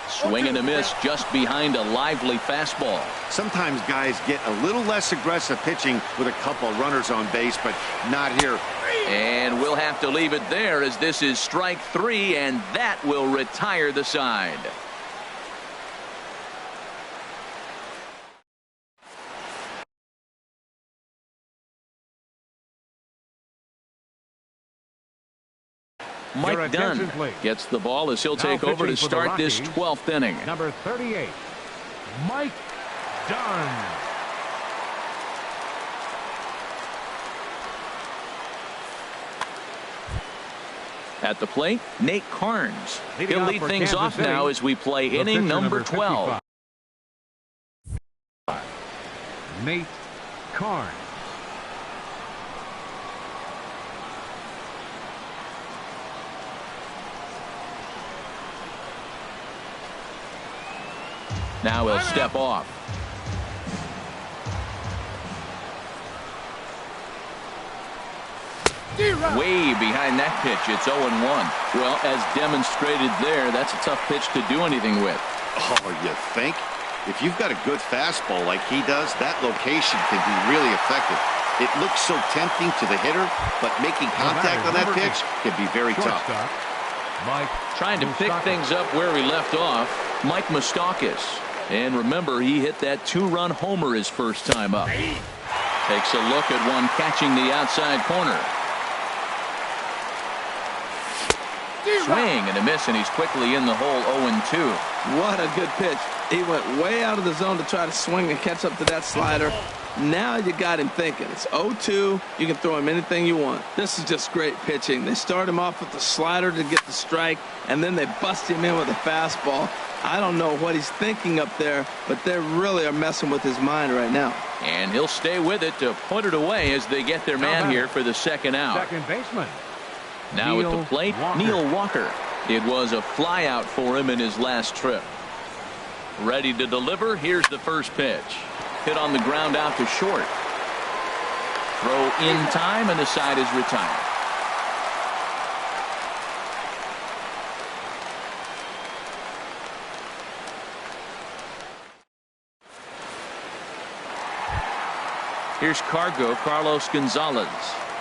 Swing and a miss just behind a lively fastball. Sometimes guys get a little less aggressive pitching with a couple of runners on base, but not here. And we'll have to leave it there as this is strike 3, and that will retire the side. Mike Dunn gets the ball as he'll take over to start this 12th inning. Number 38, Mike Dunn. At the plate, Nate Carnes. He'll lead things Kansas off City, now as we play inning number 12. Nate Carnes. Now he'll step off. Way behind that pitch. It's 0-1. Well, as demonstrated there, that's a tough pitch to do anything with. Oh, you think? If you've got a good fastball like he does, that location can be really effective. It looks so tempting to the hitter, but making contact on that pitch can be very tough. Trying to pick things up where he left off, Mike Moustakas. And remember, he hit that 2-run homer his first time up. Takes a look at one catching the outside corner. Swing and a miss, and he's quickly in the hole. 0-2. What a good pitch. He went way out of the zone to try to swing and catch up to that slider. Now you got him thinking. It's 0-2. You can throw him anything you want. This is just great pitching. They start him off with the slider to get the strike, and then they bust him in with a fastball. I don't know what he's thinking up there, but they really are messing with his mind right now. And he'll stay with it to put it away as they get their man here for the second out. Second baseman. Now at the plate, Neil Walker. It was a fly out for him in his last trip. Ready to deliver. Here's the first pitch. Hit on the ground out to short. Throw in time, and the side is retired. Here's Carlos Gonzalez.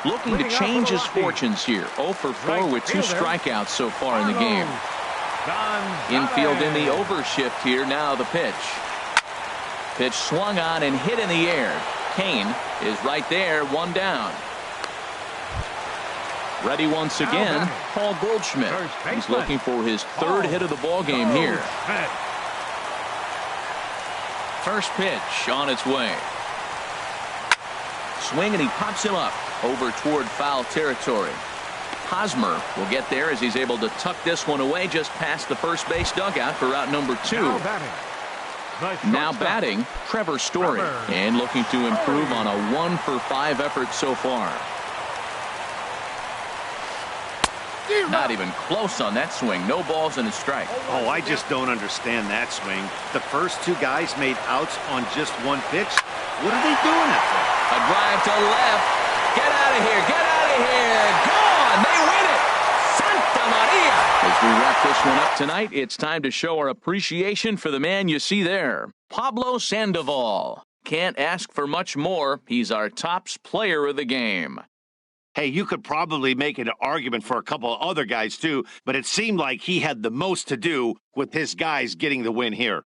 Looking to change his fortunes here. 0 for 4 with 2 strikeouts so far in the game. Infield in the overshift here. Now the pitch. Pitch swung on and hit in the air. Kane is right there, 1 down. Ready once again, Paul Goldschmidt. He's looking for his 3rd hit of the ball game here. First pitch on its way. Swing, and he pops him up over toward foul territory. Hosmer will get there as he's able to tuck this one away just past the first base dugout for out number 2. Now batting, Trevor Story, and looking to improve on a 1 for 5 effort so far. Not even close on that swing. No balls and a strike. Oh, I just don't understand that swing. The first 2 guys made outs on just 1 pitch. What are they doing up there? A drive to left. Get out of here. Get out of here. Gone. They win it. Santa Maria. As we wrap this one up tonight, it's time to show our appreciation for the man you see there, Pablo Sandoval. Can't ask for much more. He's our tops player of the game. Hey, you could probably make an argument for a couple of other guys too, but it seemed like he had the most to do with his guys getting the win here.